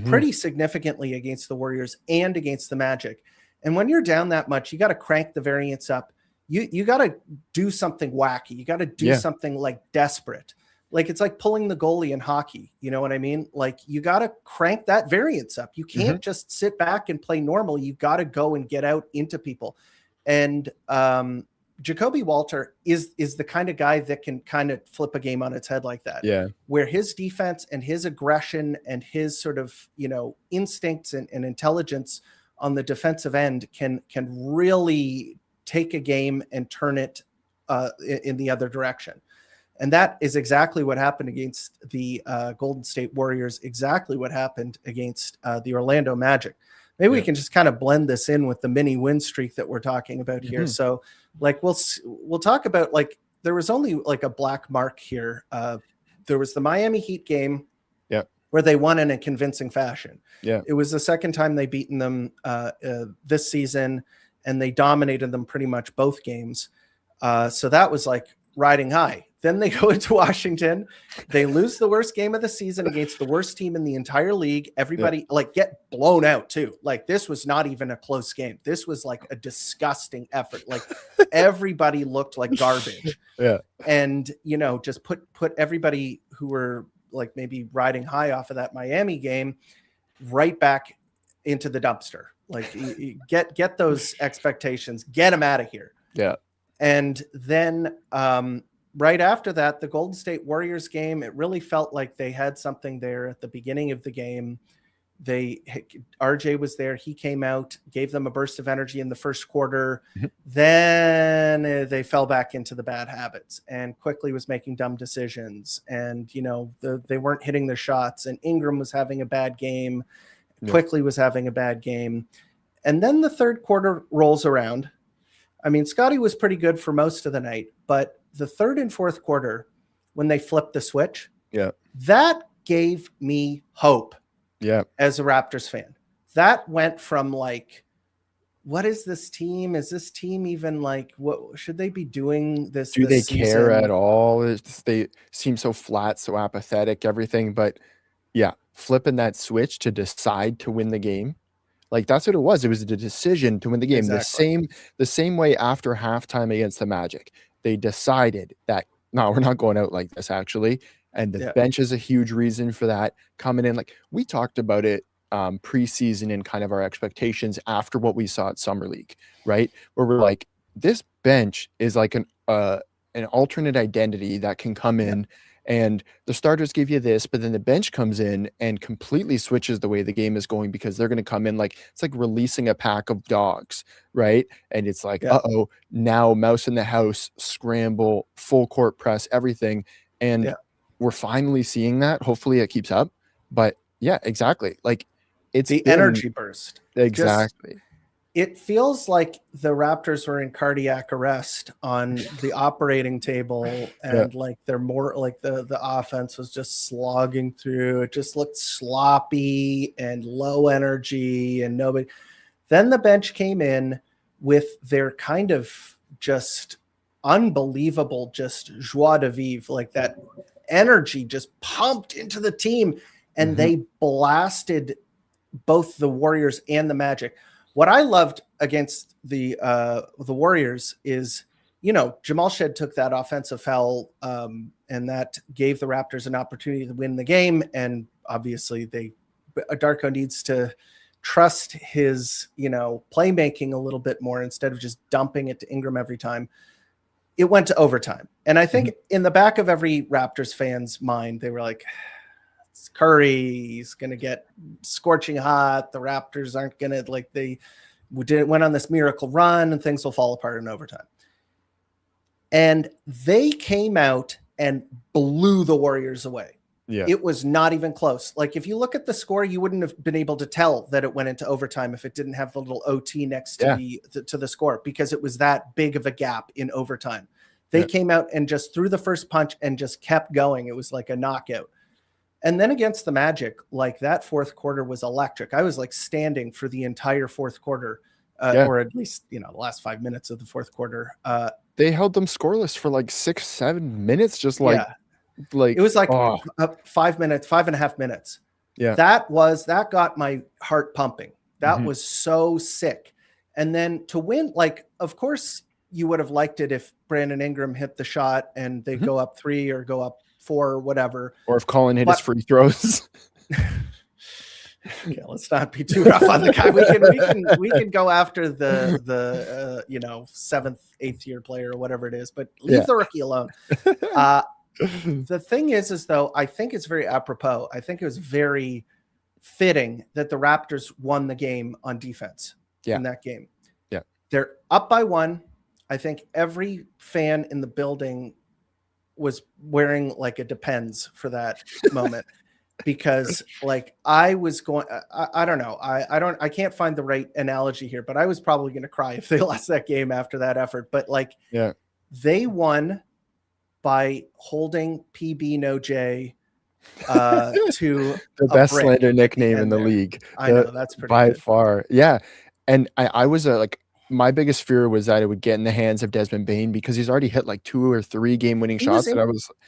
pretty significantly against the Warriors and against the Magic. And when you're down that much, you got to crank the variance up. You got to do something wacky. You got to do something like desperate. Like it's like pulling the goalie in hockey. You know what I mean? Like you got to crank that variance up. You can't just sit back and play normal. You got to go and get out into people. And Jacoby Walter is the kind of guy that can kind of flip a game on its head like that. Yeah. Where his defense and his aggression and his sort of, instincts and intelligence on the defensive end can really take a game and turn it in the other direction. And that is exactly what happened against the Golden State Warriors, exactly what happened against the Orlando Magic. Maybe we can just kind of blend this in with the mini win streak that we're talking about here. So like, we'll talk about like, there was only like a black mark here. There was the Miami Heat game where they won in a convincing fashion. Yeah. It was the second time they beaten them this season, and they dominated them pretty much both games. So that was like riding high. Then they go into Washington. They lose the worst game of the season against the worst team in the entire league. Everybody like get blown out too. Like this was not even a close game. This was like a disgusting effort. Like everybody looked like garbage. And, just put everybody who were like maybe riding high off of that Miami game right back into the dumpster. Like you get those expectations, get them out of here. Yeah. And then, right after that, the Golden State Warriors game, it really felt like they had something there at the beginning of the game. RJ was there. He came out, gave them a burst of energy in the first quarter. Then they fell back into the bad habits and quickly was making dumb decisions. And, they weren't hitting their shots, and Ingram was having a bad game. Quickly was having a bad game. And then the third quarter rolls around. I mean, Scotty was pretty good for most of the night, but the third and fourth quarter, when they flipped the switch, that gave me hope. As a Raptors fan, that went from like, what is this team? Is this team even like, what should they be doing this? Do they season? care at all? They seem so flat, so apathetic, everything. But flipping that switch to decide to win the game. Like that's what it was. It was the decision to win the game. Exactly. The same way after halftime against the Magic, they decided that no, we're not going out like this actually. And the bench is a huge reason for that coming in. Like we talked about it preseason and kind of our expectations after what we saw at Summer League, right? Where we're like, this bench is like an alternate identity that can come in. And the starters give you this, but then the bench comes in and completely switches the way the game is going, because they're going to come in like it's like releasing a pack of dogs, right? And it's like, now mouse in the house, scramble, full court press, everything. And we're finally seeing that. Hopefully it keeps up. But exactly. Like it's the energy burst. Exactly. It feels like the Raptors were in cardiac arrest on the operating table, and like they're more like the offense was just slogging through. It just looked sloppy and low energy and nobody. Then the bench came in with their kind of just unbelievable, just joie de vivre, like that energy just pumped into the team, and they blasted both the Warriors and the Magic. What I loved against the Warriors is, Jamal Shed took that offensive foul, and that gave the Raptors an opportunity to win the game. And obviously Darko needs to trust his, playmaking a little bit more instead of just dumping it to Ingram every time. It went to overtime. And I think in the back of every Raptors fan's mind, they were like, Curry's going to get scorching hot. The Raptors aren't going to went on this miracle run and things will fall apart in overtime. And they came out and blew the Warriors away. Yeah. It was not even close. Like if you look at the score, you wouldn't have been able to tell that it went into overtime if it didn't have the little OT next to the score, because it was that big of a gap in overtime. They came out and just threw the first punch and just kept going. It was like a knockout. And then against the Magic, like that fourth quarter was electric. I was like standing for the entire fourth quarter, or at least, the last 5 minutes of the fourth quarter. They held them scoreless for like 6-7 minutes, just like it was like 5 minutes, 5.5 minutes. Yeah. That got my heart pumping. That was so sick. And then to win, like, of course you would have liked it if Brandon Ingram hit the shot and they go up 3 or go up 4 or whatever. Or if Colin hit his free throws. Yeah, let's not be too rough on the guy. We can go after the 7th, 8th year player or whatever it is, but leave the rookie alone. The thing is though, I think it's very apropos. I think it was very fitting that the Raptors won the game on defense in that game. Yeah. They're up by 1. I think every fan in the building was wearing like a Depends for that moment. Because like I was going, I don't know. I can't find the right analogy here, but I was probably going to cry if they lost that game after that effort. But like, they won by holding PB No J to the best slander nickname in the league. I know, that's pretty by good. far. Yeah. And I was like, my biggest fear was that it would get in the hands of Desmond Bane, because he's already hit like 2 or 3 game-winning shots. He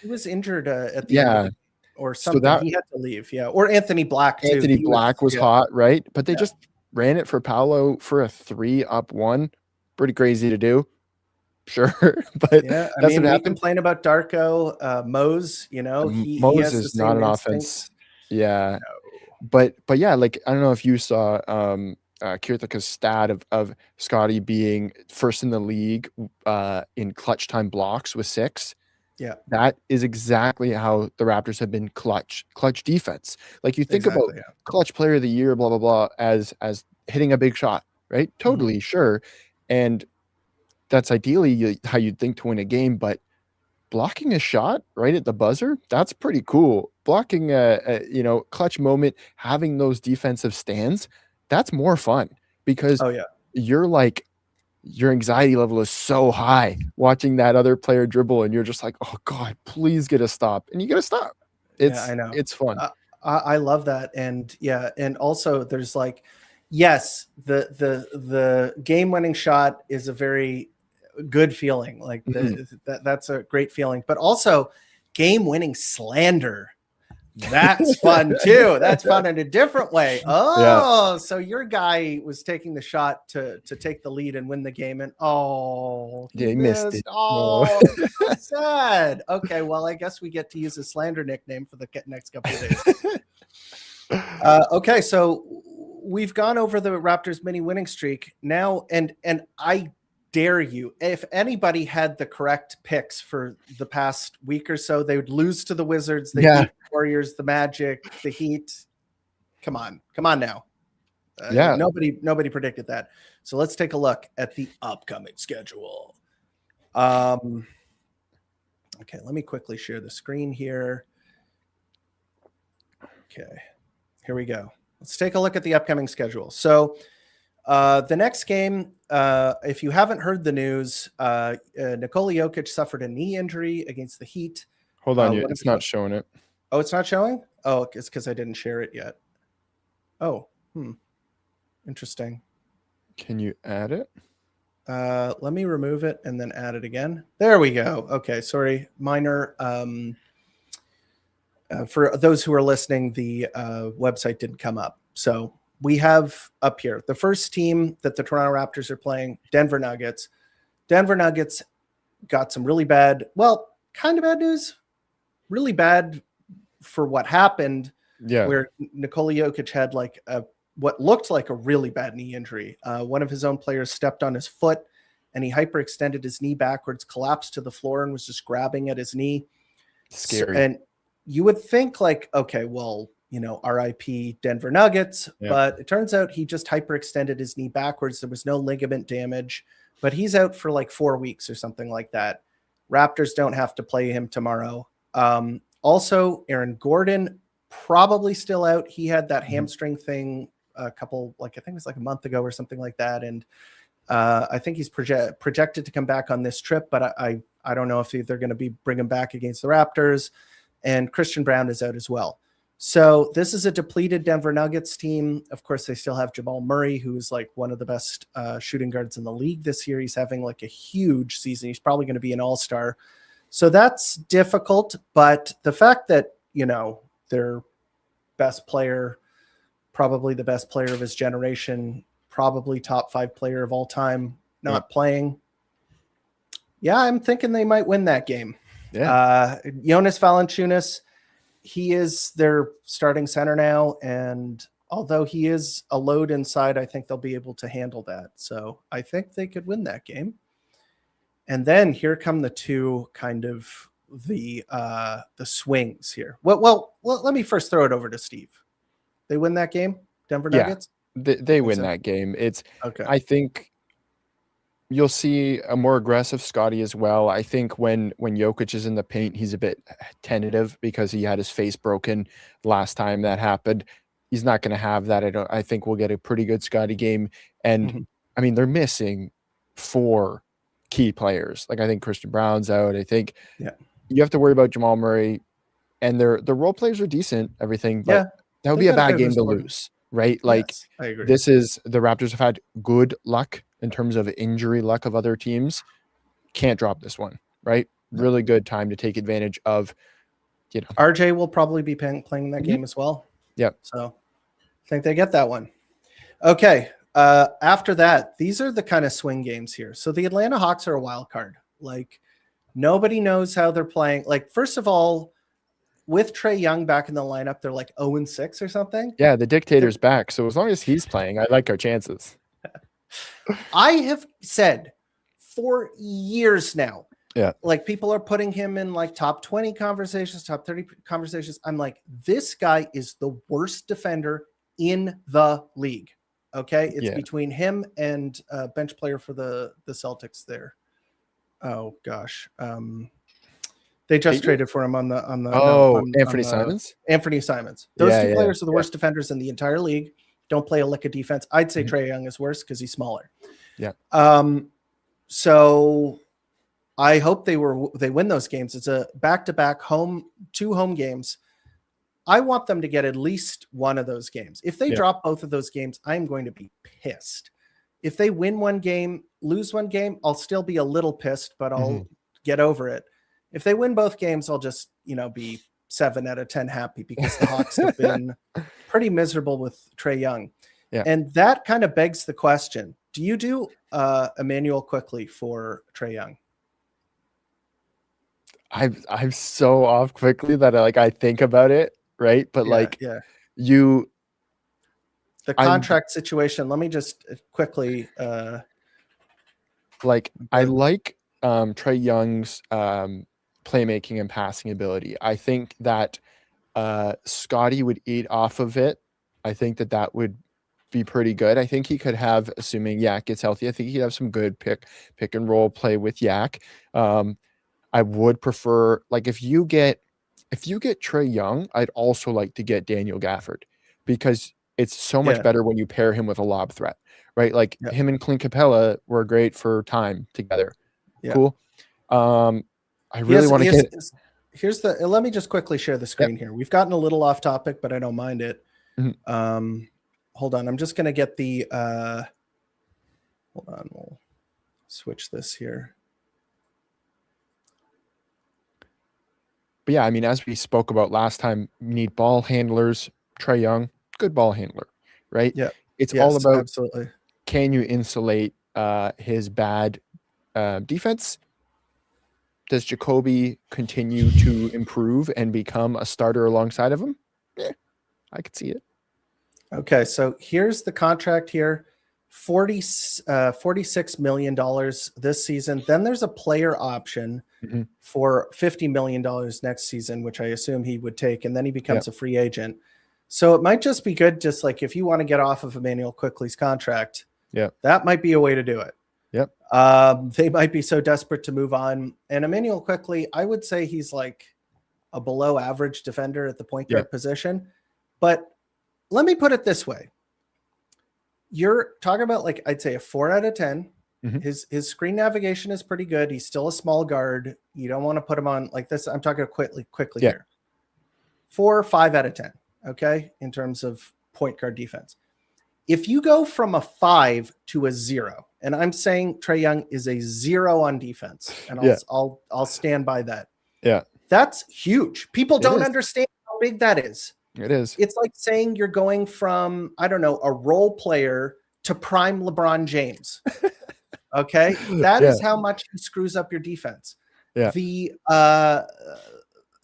was injured at the end of the, or something. So he had to leave. Yeah. Or Anthony Black too. Anthony Black was hot, right? But they just ran it for Paolo for a 3 up 1. Pretty crazy to do. Sure. But yeah, I mean, we complain about Darko, Mose, Mose is not an offense. Yeah. No. But yeah, like, I don't know if you saw Kirtika's stat of Scotty being first in the league in clutch time blocks with 6. Yeah, that is exactly how the Raptors have been clutch defense. Like you think about clutch player of the year, blah, blah, blah, as hitting a big shot, right? Totally, sure. And that's ideally how you'd think to win a game, but blocking a shot right at the buzzer, that's pretty cool. Blocking a clutch moment, having those defensive stands, that's more fun, because you're like, your anxiety level is so high watching that other player dribble, and you're just like, oh God, please get a stop. And you get a stop. I know. It's fun. I love that. And and also there's like, yes, the game-winning shot is a very good feeling. Like that's a great feeling, but also game-winning slander. That's fun too. That's fun in a different way. So your guy was taking the shot to take the lead and win the game, and he missed it. So sad. Okay, well, I guess we get to use a slander nickname for the next couple of days. Okay, so we've gone over the Raptors mini winning streak now, and I dare you, if anybody had the correct picks for the past week or so, they would lose to the Wizards, they beat the Warriors, the Magic, the Heat. Come on now. Nobody predicted that. So let's take a look at the upcoming schedule. Okay, let me quickly share the screen here. Okay, here we go. Let's take a look at the upcoming schedule. So the next game, if you haven't heard the news, Nikola Jokic suffered a knee injury against the Heat. Hold on, it's not showing it. Oh, it's not showing? Oh, it's because I didn't share it yet. Oh, interesting. Can you add it? Let me remove it and then add it again. There we go. Okay, sorry, minor. For those who are listening, the website didn't come up. So we have up here the first team that the Toronto Raptors are playing, Denver Nuggets. Denver Nuggets got some really bad, kind of bad news, really bad for what happened. Yeah, where Nikola Jokic had like what looked like a really bad knee injury. One of his own players stepped on his foot and he hyperextended his knee backwards, collapsed to the floor, and was just grabbing at his knee. Scary. And you would think like, okay, well, RIP Denver Nuggets, but it turns out he just hyperextended his knee backwards. There was no ligament damage, but he's out for like 4 weeks or something like that. Raptors don't have to play him tomorrow. Also, Aaron Gordon probably still out. He had that hamstring thing I think it was like a month ago or something like that. And I think he's projected to come back on this trip, but I don't know if they're going to be bringing him back against the Raptors. And Christian Brown is out as well. So this is a depleted Denver Nuggets team. Of course, they still have Jamal Murray, who is like one of the best shooting guards in the league this year. He's having like a huge season. He's probably going to be an all-star. So that's difficult. But the fact that, their best player, probably the best player of his generation, probably top 5 player of all time, not playing. Yeah, I'm thinking they might win that game. Yeah. Jonas Valanciunas, he is their starting center now, and although he is a load inside, I think they'll be able to handle that. So I think they could win that game. And then here come the two kind of the swings here. Well, let me first throw it over to Steve. They win that game, Denver Nuggets? They win that game. It's okay. I think you'll see a more aggressive Scotty as well. I think when Jokic is in the paint, he's a bit tentative because he had his face broken last time that happened. He's not going to have that. I think we'll get a pretty good Scotty game. And I mean, they're missing 4 key players. Like I think Christian Brown's out. I think you have to worry about Jamal Murray, and their role players are decent, everything, but that would be a bad game to lose, right? Like I agree. This is the Raptors have had good luck in terms of injury luck of other teams. Can't drop this one, right? Really good time to take advantage of, RJ will probably be playing that game as well. Yep. So I think they get that one. Okay. After that, these are the kind of swing games here. So the Atlanta Hawks are a wild card. Like nobody knows how they're playing. Like, first of all, with Trae Young back in the lineup, they're like 0-6 or something. Yeah, the dictator's back. So as long as he's playing, I like our chances. I have said for years now, like people are putting him in like top 20 conversations, top 30 conversations. I'm like, this guy is the worst defender in the league. Okay. It's between him and bench player for the Celtics there. Oh gosh. They just traded for him on the Anthony Simons. Anthony Simons. Those two players are the worst defenders in the entire league. Don't play a lick of defense. I'd say Trae Young is worse because he's smaller. Yeah. So I hope they win those games. It's a back-to-back 2 home games. I want them to get at least one of those games. If they drop both of those games, I'm going to be pissed. If they win one game, lose one game, I'll still be a little pissed, but I'll get over it. If they win both games, I'll just, be 7 out of 10 happy because the Hawks have been pretty miserable with Trae Young. Yeah. And that kind of begs the question. Do you do Emmanuel quickly for Trae Young? I'm so off quickly that I think about it, right? But the contract situation, let me just quickly I like Trae Young's playmaking and passing ability. I think that Scotty would eat off of it. I think that would be pretty good. I think he could have, assuming Yak gets healthy, I think he'd have some good pick and roll play with Yak. I would prefer, if you get Trae Young, I'd also like to get Daniel Gafford because it's so much better when you pair him with a lob threat, right? Him and Clint Capella were great for time together. Yeah. Cool. I really want to get. Here's let me just quickly share the screen here. We've gotten a little off topic, but I don't mind it. Hold on. I'm just going to get the, hold on. We'll switch this here. But yeah, I mean, as we spoke about last time, you need ball handlers. Trae Young, good ball handler, right? Yeah. It's all about, absolutely. Can you insulate his bad defense? Does Jacoby continue to improve and become a starter alongside of him? Yeah, I could see it. Okay, so here's the contract here. $46 million this season. Then there's a player option for $50 million next season, which I assume he would take, and then he becomes a free agent. So it might just be good, just like if you want to get off of Emmanuel Quickly's contract, that might be a way to do it. Yep. They might be so desperate to move on. And Emmanuel Quickly, I would say he's like a below average defender at the point Yeah. guard position. But let me put it this way. You're talking about, like, I'd say a 4 out of 10. Mhm. His screen navigation is pretty good. He's still a small guard. You don't want to put him on like this. I'm talking quickly Yeah. here. 4 or 5 out of 10. Okay. In terms of point guard defense. If you go from a 5 to a 0, and I'm saying Trae Young is a 0 on defense, and I'll stand by that. Yeah. That's huge. People don't is. understand how big that is. It is. It's like saying you're going from, I don't know, a role player to prime LeBron James. Okay. That is how much he screws up your defense. Yeah.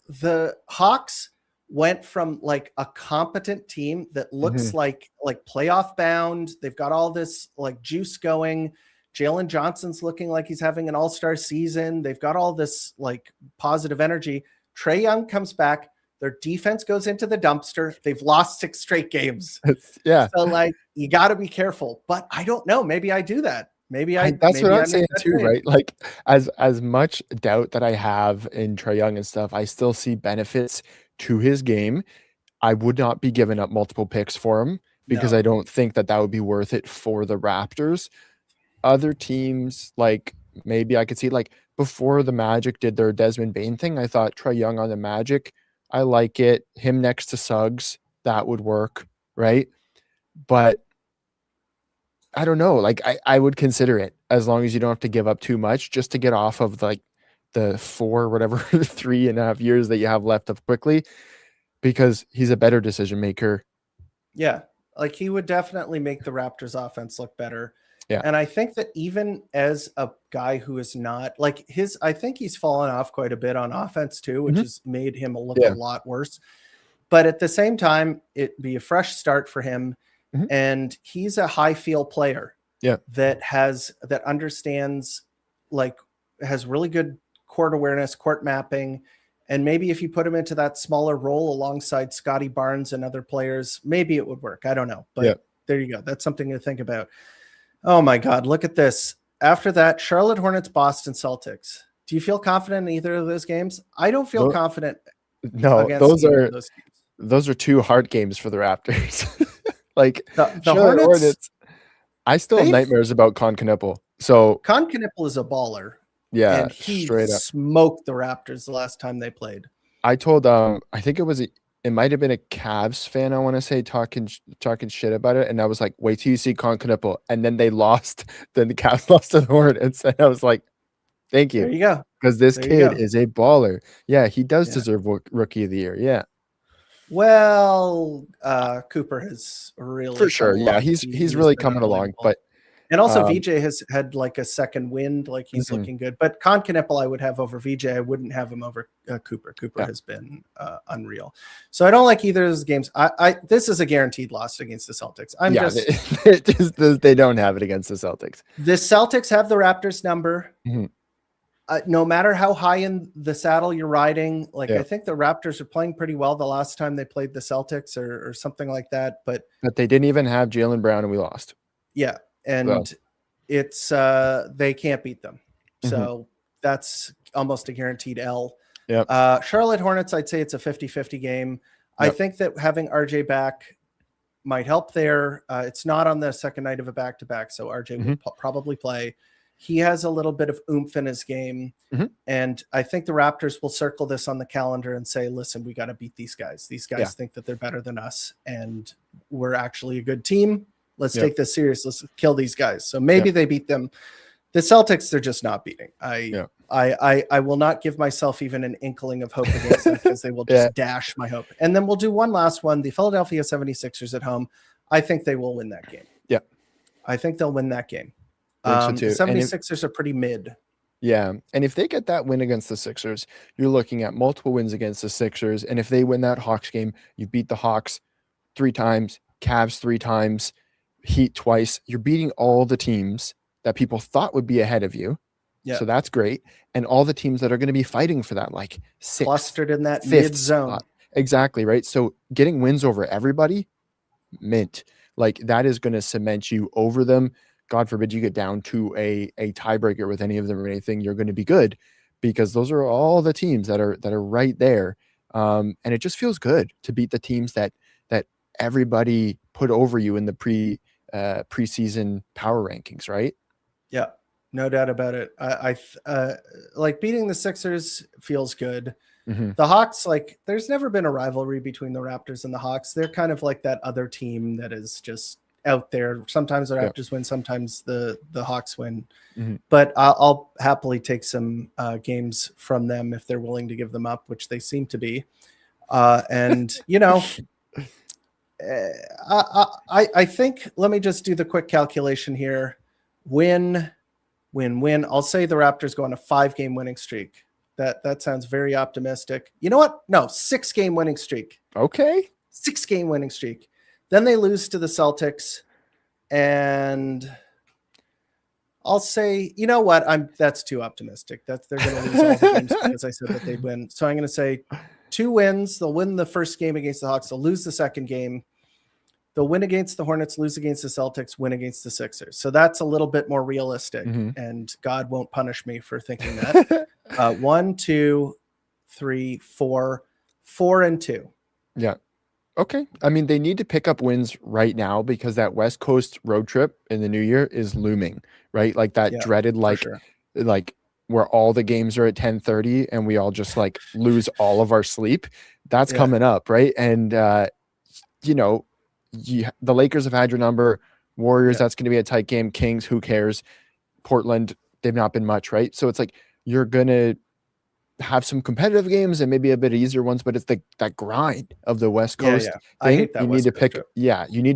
The Hawks went from like a competent team that looks like playoff bound. They've got all this like juice going. Jalen Johnson's looking like he's having an all-star season. They've got all this like positive energy. Trae Young comes back. Their defense goes into the dumpster. They've lost 6 straight games. Yeah. So like, you got to be careful, but I don't know. Maybe I do that. That's what I'm saying too, right? Like as much doubt that I have in Trae Young and stuff, I still see benefits to his game. I would not be giving up multiple picks for him because I don't think that would be worth it for the Raptors. Other teams, like maybe I could see, like before the Magic did their Desmond Bane thing, I thought Trae Young on the Magic, I like it. Him next to Suggs, that would work, right? But I don't know. Like I would consider it as long as you don't have to give up too much just to get off of like the 3.5 years that you have left of quickly, because he's a better decision maker. Yeah. Like he would definitely make the Raptors offense look better. Yeah. And I think that even as a guy who is not like I think he's fallen off quite a bit on offense too, which has made him look a lot worse. But at the same time, it'd be a fresh start for him. And he's a high feel player that understands, like, has really good court awareness, court mapping. And maybe if you put him into that smaller role alongside Scotty Barnes and other players, maybe it would work. I don't know. But there you go. That's something to think about. Oh my God, look at this. After that, Charlotte Hornets, Boston Celtics. Do you feel confident in either of those games? I don't feel confident. No, those are 2 hard games for the Raptors. Like the Hornets, I still have nightmares about Con Knuppel. So Con Knuppel is a baller. Yeah, and he straight up smoked the Raptors the last time they played. I told I think it might have been a Cavs fan, I want to say, talking shit about it, and I was like, wait till you see Con Knuppel. And then they lost. Then the Cavs lost to the Hornets, and I was like, thank you. There you go. Because this kid is a baller. Yeah, he does deserve Rookie of the Year. Yeah. Well, Cooper has really for sure. Yeah, he's really coming along. But and also VJ has had like a second wind, like he's looking good. But Con Knuppel I would have over VJ. I wouldn't have him over Cooper. Cooper has been unreal. So I don't like either of those games. This is a guaranteed loss against the Celtics. They don't have it against the Celtics. The Celtics have the Raptors number. No matter how high in the saddle you're riding, like I think the Raptors are playing pretty well the last time they played the Celtics or something like that. But they didn't even have Jaylen Brown and we lost. Yeah. And it's they can't beat them. So that's almost a guaranteed L. Charlotte Hornets, I'd say it's a 50-50 game. I think that having RJ back might help there. It's not on the second night of a back-to-back, so RJ will probably play. He has a little bit of oomph in his game. And I think the Raptors will circle this on the calendar and say, listen, we got to beat these guys. These guys think that they're better than us, and we're actually a good team. Let's take this serious. Let's kill these guys. So maybe they beat them. The Celtics, they're just not beating. I will not give myself even an inkling of hope against them because they will just dash my hope. And then we'll do one last one. The Philadelphia 76ers at home. I think they will win that game. Yeah. I think they'll win that game. The 76ers are pretty mid. Yeah. And if they get that win against the Sixers, you're looking at multiple wins against the Sixers. And if they win that Hawks game, you beat the Hawks 3 times, Cavs 3 times, Heat twice. You're beating all the teams that people thought would be ahead of you. Yeah. So that's great. And all the teams that are going to be fighting for that, like 6th, clustered in that mid zone. Spot. Exactly. Right. So getting wins over everybody, mint. Like that is going to cement you over them. God forbid you get down to a tiebreaker with any of them or anything, you're going to be good, because those are all the teams that are right there. And it just feels good to beat the teams that everybody put over you in the preseason power rankings, right? Yeah, no doubt about it. Like beating the Sixers feels good. Mm-hmm. The Hawks, like, there's never been a rivalry between the Raptors and the Hawks. They're kind of like that other team that is just out there. Sometimes the Raptors win, sometimes the Hawks win. Mm-hmm. But I'll happily take some games from them if they're willing to give them up, which they seem to be. And, you know, I think, let me just do the quick calculation here. Win. I'll say the Raptors go on a 5-game winning streak. That sounds very optimistic. You know what? No, 6-game winning streak. Okay. 6-game winning streak. Then they lose to the Celtics. And I'll say, you know what? That's too optimistic. They're going to lose all the games because I said that they'd win. So I'm going to say 2 wins. They'll win the first game against the Hawks. They'll lose the second game. They'll win against the Hornets, lose against the Celtics, win against the Sixers. So that's a little bit more realistic, and God won't punish me for thinking that. 1, 2, 3, 4, 4-2. Yeah. Okay. I mean, they need to pick up wins right now because that West Coast road trip in the new year is looming, right? Like that dreaded, like where all the games are at 10:30 and we all just like lose all of our sleep. That's coming up, right? And the Lakers have had your number. Warriors, that's going to be a tight game. Kings, who cares? Portland, they've not been much, right? So it's like you're going to have some competitive games and maybe a bit easier ones, but it's that grind of the West Coast thing. I hate that. You need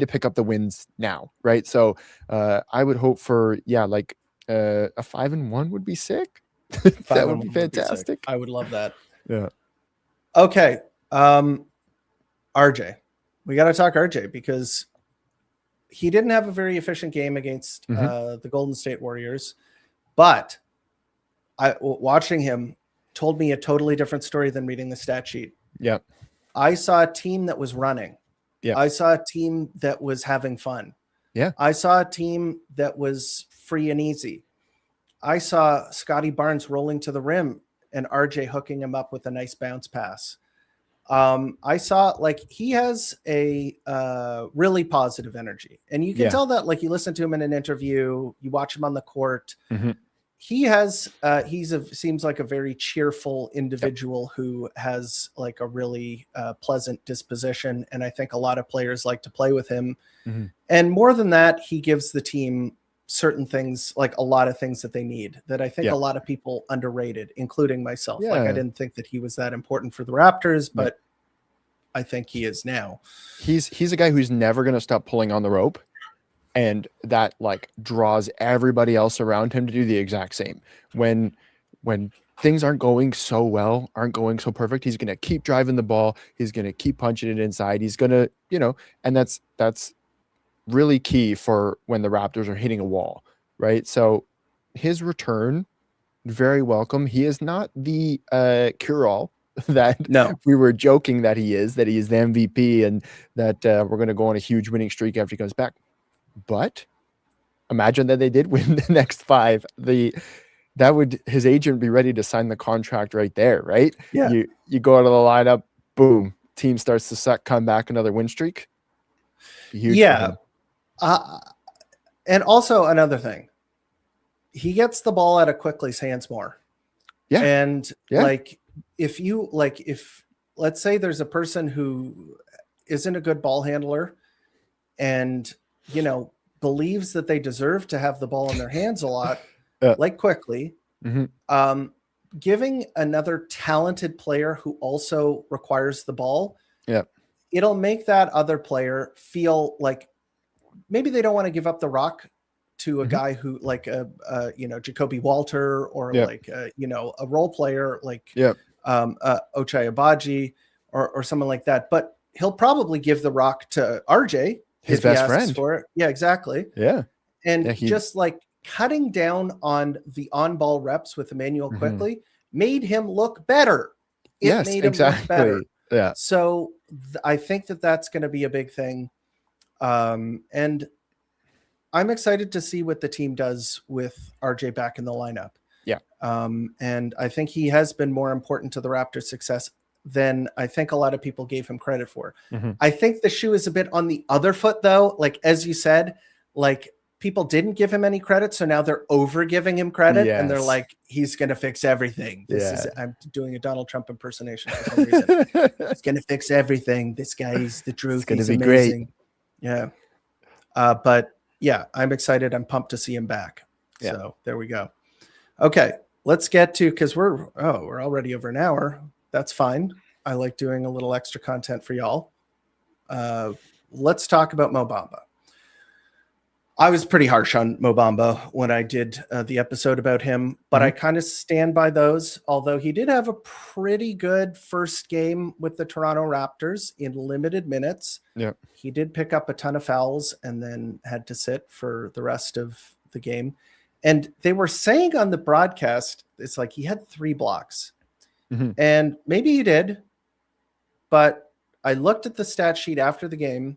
to pick up the wins now, right? So I would hope for like a 5-1 would be sick. That would be fantastic. I would love that. Yeah. Okay. RJ. We got to talk RJ because he didn't have a very efficient game against the Golden State Warriors, but watching him told me a totally different story than reading the stat sheet. Yeah. I saw a team that was running. Yeah. I saw a team that was having fun. Yeah. I saw a team that was free and easy. I saw Scotty Barnes rolling to the rim and RJ hooking him up with a nice bounce pass. I saw like he has a really positive energy, and you can tell that, like, you listen to him in an interview, you watch him on the court. He has seems like a very cheerful individual who has like a really pleasant disposition, and I think a lot of players like to play with him. And more than that, he gives the team certain things, like a lot of things that they need, that I think a lot of people underrated, including myself. Like, I didn't think that he was that important for the Raptors, but I think he is now. He's a guy who's never going to stop pulling on the rope, and that like draws everybody else around him to do the exact same. When things aren't going so well, aren't going so perfect, he's going to keep driving the ball. He's going to keep punching it inside. He's going to, and that's really key for when the Raptors are hitting a wall, right? So his return, very welcome. He is not the cure-all that we were joking that he is the MVP and that we're going to go on a huge winning streak after he comes back. But imagine that they did win the next 5. His agent be ready to sign the contract right there, right? Yeah. You go out of the lineup, boom, team starts to suck, come back, another win streak. Huge. Yeah. And also another thing, he gets the ball out of Quickly's hands more. Yeah. And if let's say there's a person who isn't a good ball handler and, believes that they deserve to have the ball in their hands a lot, like Quickly, giving another talented player who also requires the ball, it'll make that other player feel like maybe they don't want to give up the rock to a guy who like Jacoby Walter or a role player like Ochai Agbaji or someone like that. But he'll probably give the rock to RJ, his best friend, for it. Yeah, exactly. Yeah. And just like cutting down on the on-ball reps with Emmanuel Quickly made him look better. It made him look better. Yeah. So I think that's going to be a big thing. And I'm excited to see what the team does with RJ back in the lineup. Yeah. And I think he has been more important to the Raptors' success than I think a lot of people gave him credit for. Mhm. I think the shoe is a bit on the other foot, though. Like, as you said, like people didn't give him any credit. So now they're over giving him credit and they're Yes. like, he's going to fix everything. Yeah. I'm doing a Donald Trump impersonation for some reason. He's going to fix everything. This guy is the truth. gonna He's be amazing. Great. Yeah. But yeah, I'm excited. I'm pumped to see him back. Yeah. So there we go. Okay. Let's get to, because we're already over an hour. That's fine. I like doing a little extra content for y'all. Let's talk about Mo Bamba. I was pretty harsh on Mo Bamba when I did the episode about him, but I kind of stand by those, although he did have a pretty good first game with the Toronto Raptors in limited minutes. Yeah. He did pick up a ton of fouls and then had to sit for the rest of the game. And they were saying on the broadcast, it's like he had 3 blocks. Mhm. And maybe he did, but I looked at the stat sheet after the game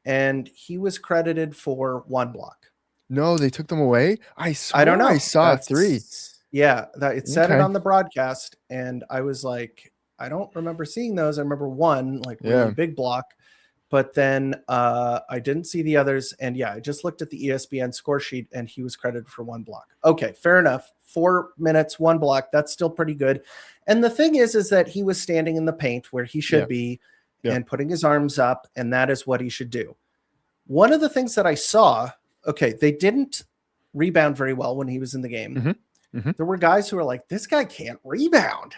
and he was credited for 1 block. No, they took them away. I don't know. I saw 3. Yeah, it said it Okay. on the broadcast, and I was like, I don't remember seeing those. I remember 1 like really big block, but then I didn't see the others. And yeah, I just looked at the ESPN score sheet, and he was credited for 1 block. Okay, fair enough. 4 minutes, 1 block. That's still pretty good. And the thing is that he was standing in the paint where he should be. And putting his arms up, and that is what he should do. One of the things that I saw, they didn't rebound very well when he was in the game. There were guys who were like, this guy can't rebound.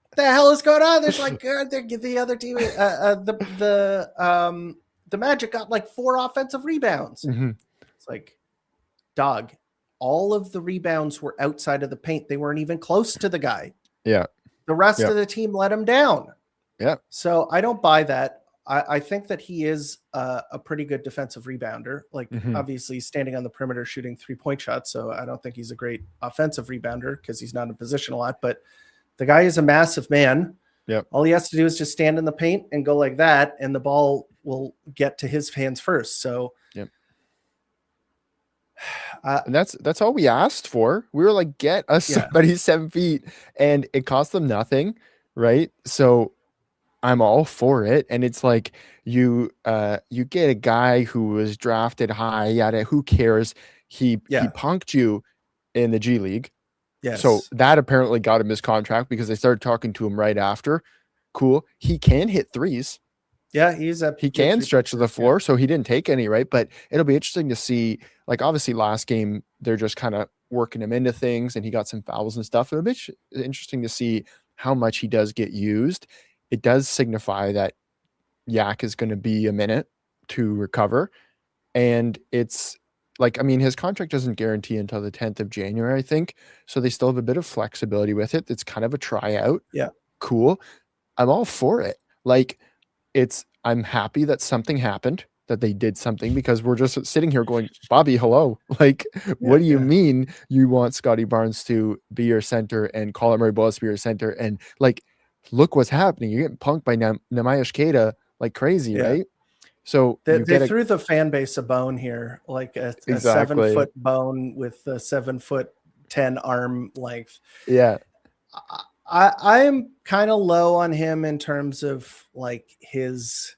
What the hell is going on? There's like the other team, the Magic got like 4 offensive rebounds. It's like, dog, all of the rebounds were outside of the paint. They weren't even close to the guy. Yeah. The rest of the team let him down. Yeah. So I don't buy that. I think that he is a pretty good defensive rebounder. Like, obviously, he's standing on the perimeter shooting 3-point shots. So I don't think he's a great offensive rebounder because he's not in position a lot. But the guy is a massive man. Yep. All he has to do is just stand in the paint and go like that, and the ball will get to his hands first. So, and that's all we asked for. We were like, get us somebody 7 feet, and it cost them nothing, right? So I'm all for it. And it's like you get a guy who was drafted high, who cares? He punked you in the G League. Yes. So that apparently got him his contract because they started talking to him right after. Cool. He can hit threes. Yeah, he can stretch to the floor, so he didn't take any, right? But it'll be interesting to see, like, obviously last game, they're just kind of working him into things and he got some fouls and stuff. It'll be interesting to see how much he does get used. It does signify that Yak is going to be a minute to recover. And it's like, I mean, his contract doesn't guarantee until the 10th of January, I think. So they still have a bit of flexibility with it. It's kind of a tryout. Yeah. Cool. I'm all for it. Like, I'm happy that something happened, that they did something, because we're just sitting here going, Bobby, hello. Like, what do you mean you want Scotty Barnes to be your center and Colin Murray-Boyles to be your center? And like, look what's happening. You're getting punked by Nemayash Keita like crazy, right? So they threw the fan base a bone here, like a 7-foot bone with a 7'10" arm length. Yeah. I'm kind of low on him in terms of like his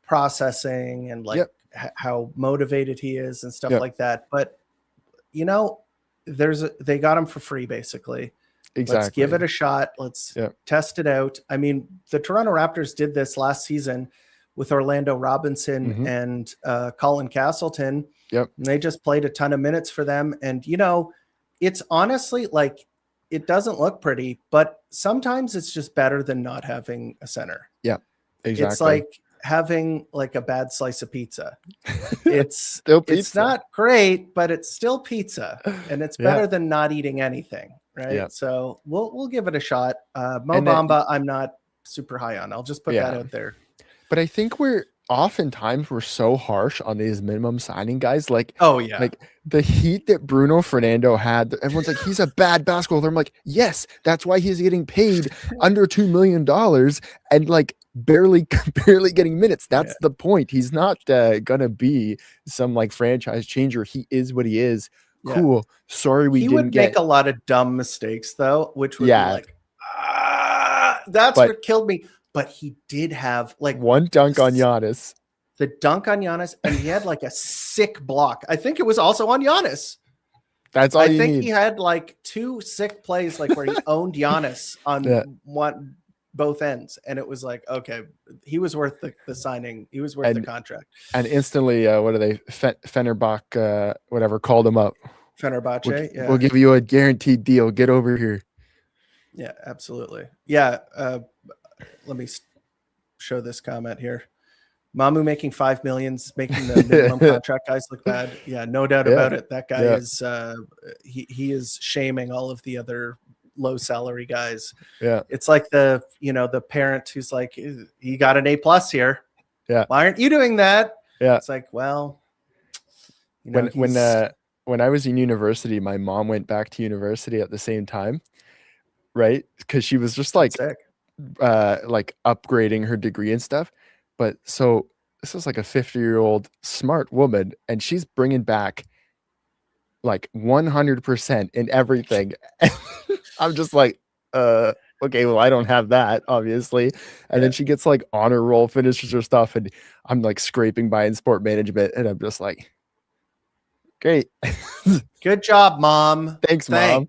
processing and like how motivated he is and stuff like that. But you know, they got him for free basically. Exactly. Let's give it a shot. Let's test it out. I mean, the Toronto Raptors did this last season with Orlando Robinson and Colin Castleton. Yep. And they just played a ton of minutes for them. And, you know, it's honestly like, it doesn't look pretty, but sometimes it's just better than not having a center. Yeah, exactly. It's like having like a bad slice of pizza. It's still pizza. It's not great, but it's still pizza, and it's better than not eating anything, right? Yeah. So we'll give it a shot. Mo Bamba, I'm not super high on. I'll just put that out there. But I think we're so harsh on these minimum signing guys. Like, like the heat that Bruno Fernando had, everyone's like, he's a bad basketball player. I'm like, yes, that's why he's getting paid under $2 million and like barely getting minutes. That's the point. He's not gonna be some like franchise changer. He is what he is. Cool. Sorry, he would make a lot of dumb mistakes though, which would be like, That's But what killed me. But he did have like one dunk on Giannis. the dunk on Giannis, and he had like a sick block. I think it was also on Giannis. That's all I you think need. he had like 2 sick plays, like where he owned Giannis on both ends, and it was like, okay, he was worth the signing. He was worth the contract. And instantly, what are they? Fenerbahce, whatever, called him up. Fenerbahce, We'll give you a guaranteed deal. Get over here. Yeah, absolutely. Yeah. Let me show this comment here. Mamu making $5 million, making the minimum contract guys look bad. Yeah, no doubt about it. That guy is he is shaming all of the other low salary guys. Yeah, it's like the parent who's like, he got an A+ here. Yeah, why aren't you doing that? Yeah, it's like, well, when I was in university, my mom went back to university at the same time, right? Because she was just like upgrading her degree and stuff. But so this is like a 50-year-old smart woman, and she's bringing back like 100% in everything. I'm just like, okay, well, I don't have that, obviously. And then she gets like honor roll, finishes her stuff, and I'm like scraping by in sport management, and I'm just like, great. Good job, Mom. Thanks, Mom.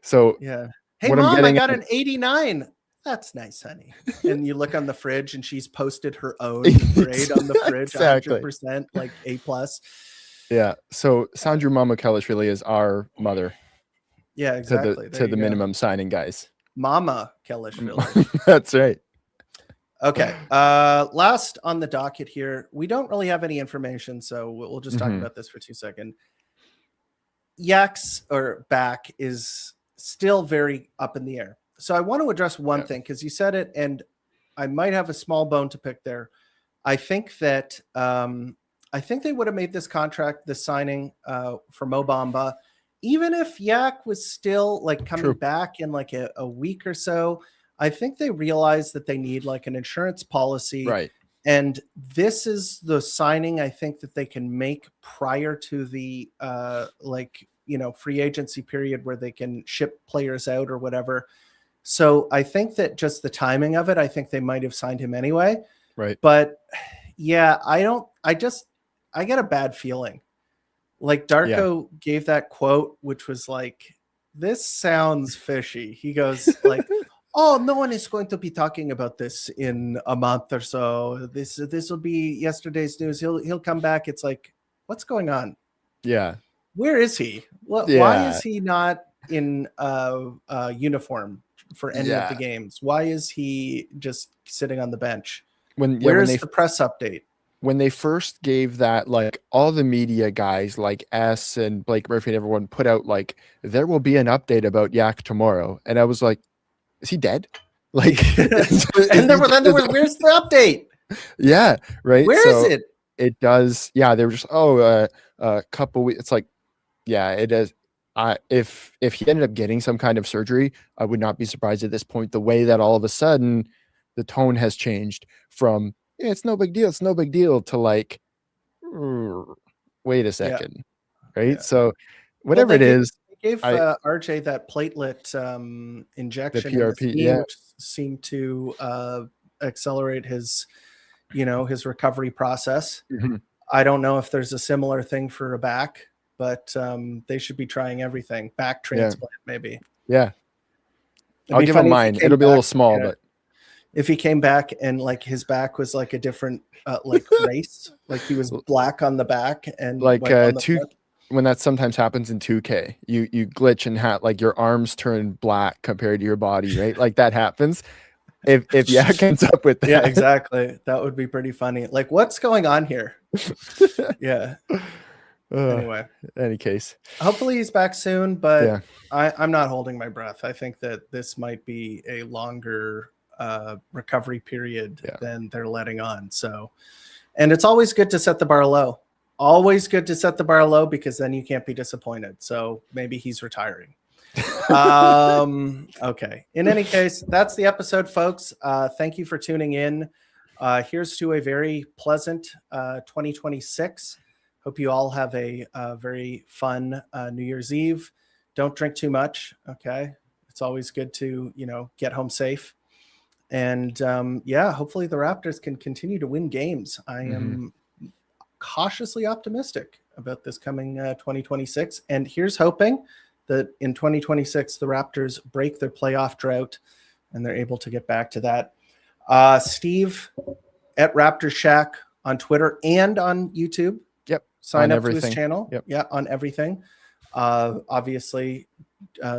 So yeah. Hey, Mom, I got an 89. That's nice, honey. And you look on the fridge, and she's posted her own grade on the fridge, exactly. 100%, like A+. Yeah. So Sandro Mamakelish really is our mother. Yeah, exactly. To the minimum signing guys. Mama Kelishvili. That's right. Okay. Last on the docket here. We don't really have any information, so we'll just talk about this for 2 seconds. Yak's back is still very up in the air. So I want to address one thing, because you said it, and I might have a small bone to pick there. I think that they would have made this contract, the signing for Mo Bamba, even if Yak was still like coming back in like a week or so. I think they realized that they need like an insurance policy. Right. And this is the signing I think that they can make prior to the free agency period where they can ship players out or whatever. So I think that just the timing of it, I think they might have signed him anyway. Right. But yeah, I get a bad feeling. Like Darko gave that quote, which was like, this sounds fishy. He goes like, oh, no one is going to be talking about this in a month or so. This will be yesterday's news. He'll come back. It's like, what's going on? Yeah. Where is he? Why is he not in uniform for any of the games? Why is he just sitting on the bench? Where's the press update? When they first gave that, like all the media guys like S and Blake Murphy and everyone put out like, there will be an update about Yak tomorrow. And I was like, is he dead? Like, and there was, where's the update? Yeah. Right. Where is it? It does. Yeah. They were just, a couple weeks. It's like, yeah, it is. If he ended up getting some kind of surgery, I would not be surprised at this point. The way that all of a sudden the tone has changed from, yeah, it's no big deal, to like, wait a second, right? Yeah. So whatever it is, they gave RJ that platelet injection, the PRP, which seemed to accelerate his recovery process. I don't know if there's a similar thing for a back, but they should be trying everything. Back transplant, maybe. Yeah, I'll give him mine. It'll be a little small, but if he came back and like his back was like a different like race, like he was black on the back and like when that sometimes happens in 2K, you glitch and like your arms turn black compared to your body, right? Like that happens. If Yak ends up with that. Yeah, exactly. That would be pretty funny. Like, what's going on here? Yeah. Anyway, any case, hopefully he's back soon, but I'm not holding my breath. I think that this might be a longer recovery period than they're letting on. So, and it's always good to set the bar low. Always good to set the bar low, because then you can't be disappointed. So maybe he's retiring. Okay. In any case, that's the episode, folks. Thank you for tuning in. Here's to a very pleasant 2026. Hope you all have a very fun New Year's Eve. Don't drink too much. Okay. It's always good to, get home safe. And hopefully the Raptors can continue to win games. I am cautiously optimistic about this coming 2026. And here's hoping that in 2026, the Raptors break their playoff drought and they're able to get back to that. Steve at Raptors Shack on Twitter and on YouTube. Yep. Sign on up everything. to his channel. Yep. Yeah, on everything. Obviously,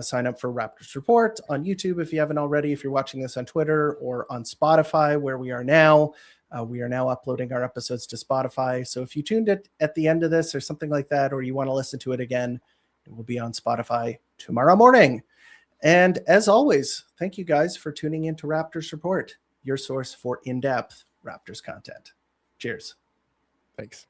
sign up for Raptors Report on YouTube if you haven't already. If you're watching this on Twitter or on Spotify, where we are now uploading our episodes to Spotify. So if you tuned it at the end of this or something like that, or you want to listen to it again, it will be on Spotify tomorrow morning. And as always, thank you guys for tuning in to Raptors Report, your source for in-depth Raptors content. Cheers. Thanks.